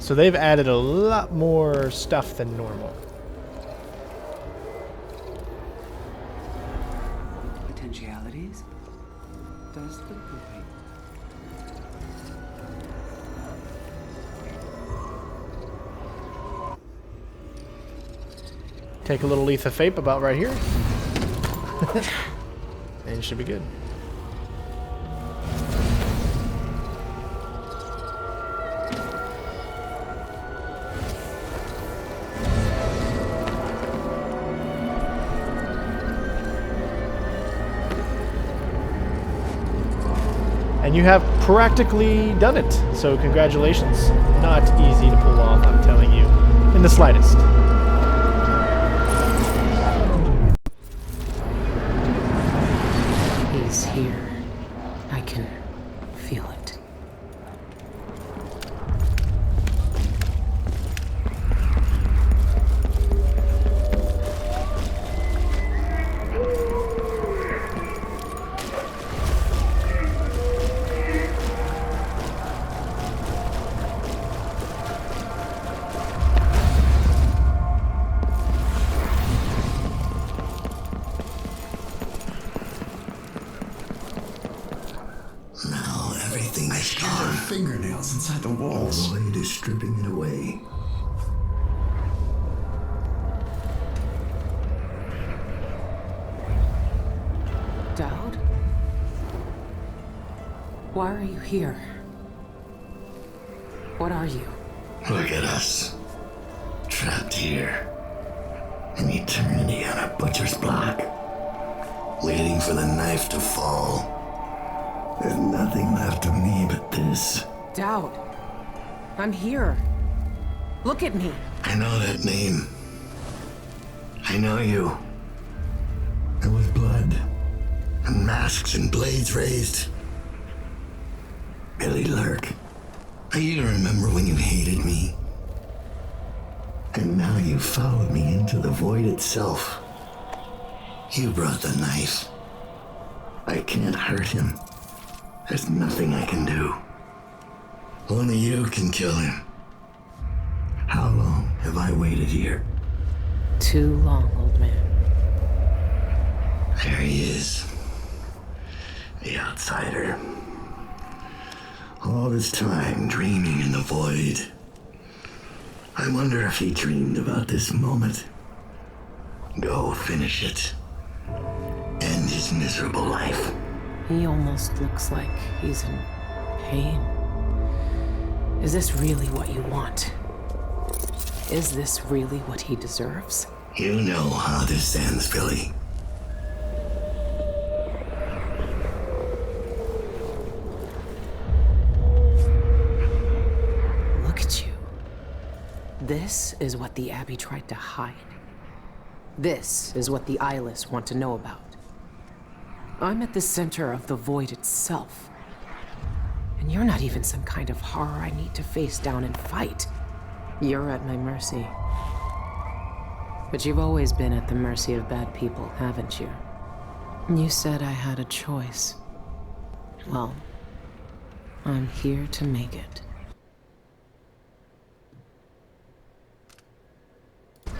So they've added a lot more stuff than normal. Potentialities? Does the boy? Take a little Letha Fape about right here. And it should be good. And you have practically done it. So congratulations. Not easy to pull off, I'm telling you. In the slightest. He's here. I can feel it. Fingernails inside the walls. The blade is stripping it away. Dowd? Why are you here? What are you? Look at us. Trapped here. An eternity on a butcher's block. Waiting for the knife to fall. There's nothing left of me but this. Dowd, I'm here. Look at me. I know that name. I know you. There was blood, and masks and blades raised. Billy Lurk. I even remember when you hated me. And now you followed me into the void itself. You brought the knife. I can't hurt him. There's nothing I can do. Only you can kill him. How long have I waited here? Too long, old man. There he is. The outsider. All this time dreaming in the void. I wonder if he dreamed about this moment. Go finish it. End his miserable life. He almost looks like he's in pain. Is this really what you want? Is this really what he deserves? You know how this ends, Billy. Look at you. This is what the Abbey tried to hide. This is what the eyeless want to know about. I'm at the center of the void itself. And you're not even some kind of horror I need to face down and fight. You're at my mercy. But you've always been at the mercy of bad people, haven't you? You said I had a choice. Well, I'm here to make it.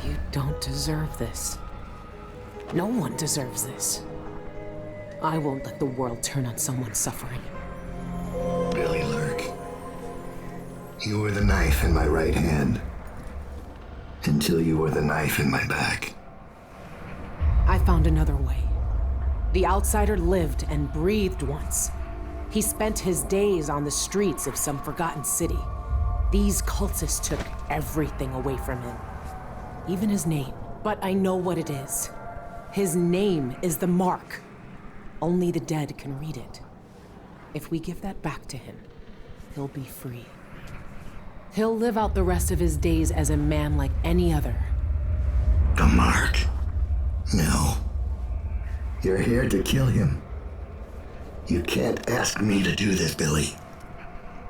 You don't deserve this. No one deserves this. I won't let the world turn on someone suffering. Billy Lurk. You were the knife in my right hand. Until you were the knife in my back. I found another way. The outsider lived and breathed once. He spent his days on the streets of some forgotten city. These cultists took everything away from him. Even his name. But I know what it is. His name is the Mark. Only the dead can read it. If we give that back to him, he'll be free. He'll live out the rest of his days as a man like any other. The Mark? No. You're here to kill him. You can't ask me to do this, Billy.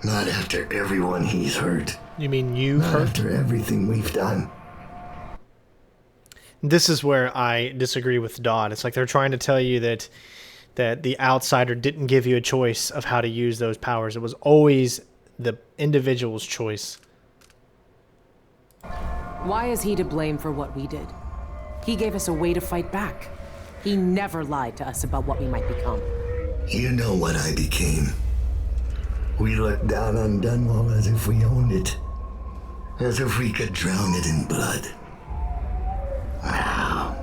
Not after everyone he's hurt. You mean you Not hurt? after everything we've done. This is where I disagree with Dodd. It's like they're trying to tell you that the outsider didn't give you a choice of how to use those powers. It was always the individual's choice. Why is he to blame for what we did? He gave us a way to fight back. He never lied to us about what we might become. You know what I became. We looked down on Dunwall as if we owned it. As if we could drown it in blood. Now,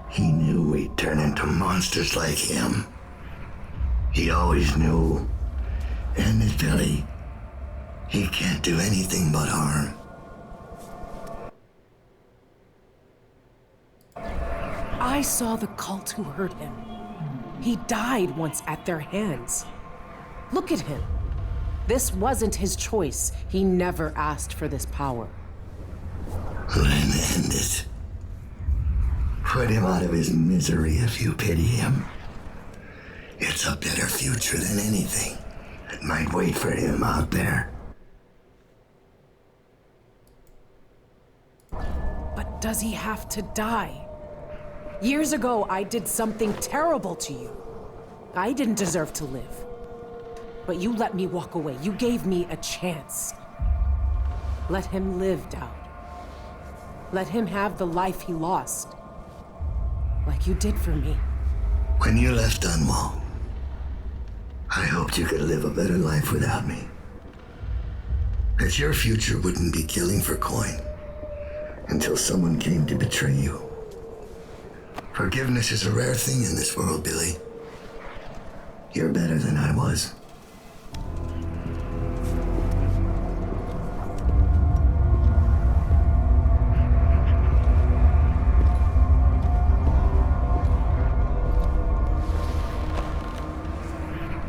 he knew we'd turn into monsters like him. He always knew. And this Billy, he can't do anything but harm. I saw the cult who hurt him. He died once at their hands. Look at him. This wasn't his choice. He never asked for this power. Then end it. Put him out of his misery if you pity him. It's a better future than anything that might wait for him out there. But does he have to die? Years ago, I did something terrible to you. I didn't deserve to live. But you let me walk away. You gave me a chance. Let him live, Dowd. Let him have the life he lost. Like you did for me. When you left Dunwall, I hoped you could live a better life without me. That your future wouldn't be killing for coin until someone came to betray you. Forgiveness is a rare thing in this world, Billy. You're better than I was.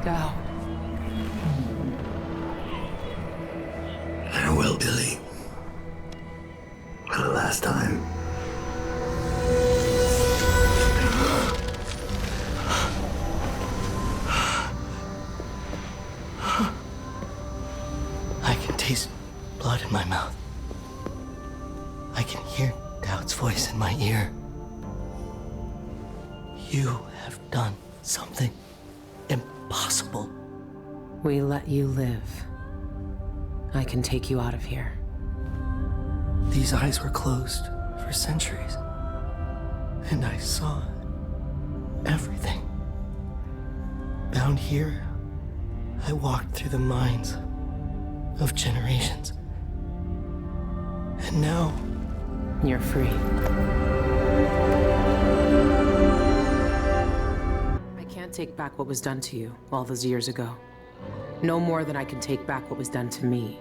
Dowd. Farewell, Billy. For the last time. I can taste blood in my mouth. I can hear Dowd's voice in my ear. You have done something impossible. We let you live. I can take you out of here. These eyes were closed for centuries, and I saw everything. Bound here, I walked through the minds of generations. And now, you're free. I can't take back what was done to you all those years ago. No more than I can take back what was done to me.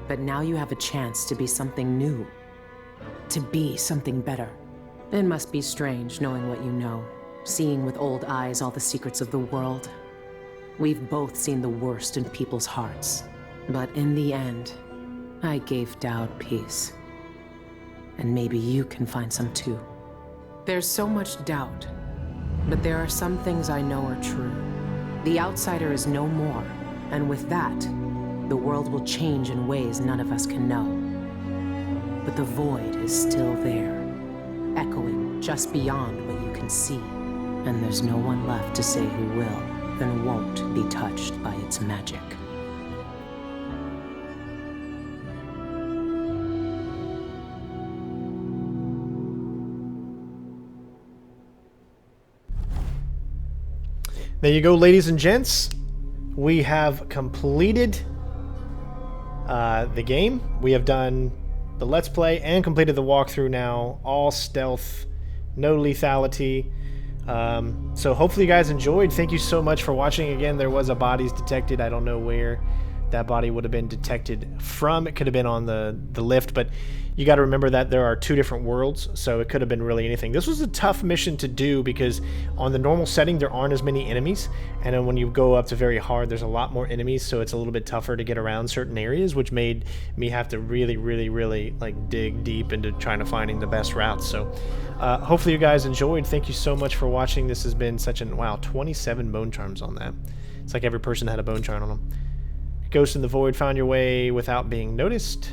But now you have a chance to be something new. To be something better. It must be strange knowing what you know. Seeing with old eyes all the secrets of the world. We've both seen the worst in people's hearts. But in the end, I gave Dowd peace. And maybe you can find some too. There's so much doubt, but there are some things I know are true. The outsider is no more, and with that, the world will change in ways none of us can know. But the void is still there, echoing just beyond what you can see. And there's no one left to say who will and won't be touched by its magic. There you go, ladies and gents. We have completed the game. We have done the Let's Play and completed the walkthrough now. All stealth, no lethality. So hopefully you guys enjoyed. Thank you so much for watching. Again, there was a bodies detected. I don't know where that body would have been detected from. It could have been on the lift, but you got to remember that there are two different worlds, so it could have been really anything. This was a tough mission to do because on the normal setting there aren't as many enemies, and then when you go up to very hard there's a lot more enemies, so it's a little bit tougher to get around certain areas, which made me have to really like dig deep into trying to finding the best routes. So hopefully you guys enjoyed. Thank you so much for watching. This has been such an wow, 27 bone charms on that. It's like every person had a bone charm on them. Ghost in the Void, found your way without being noticed.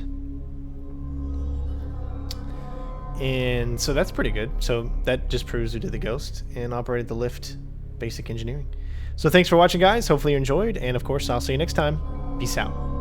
And so that's pretty good. So that just proves who did the ghost and operated the lift. Basic engineering. So thanks for watching, guys. Hopefully you enjoyed. And of course, I'll see you next time. Peace out.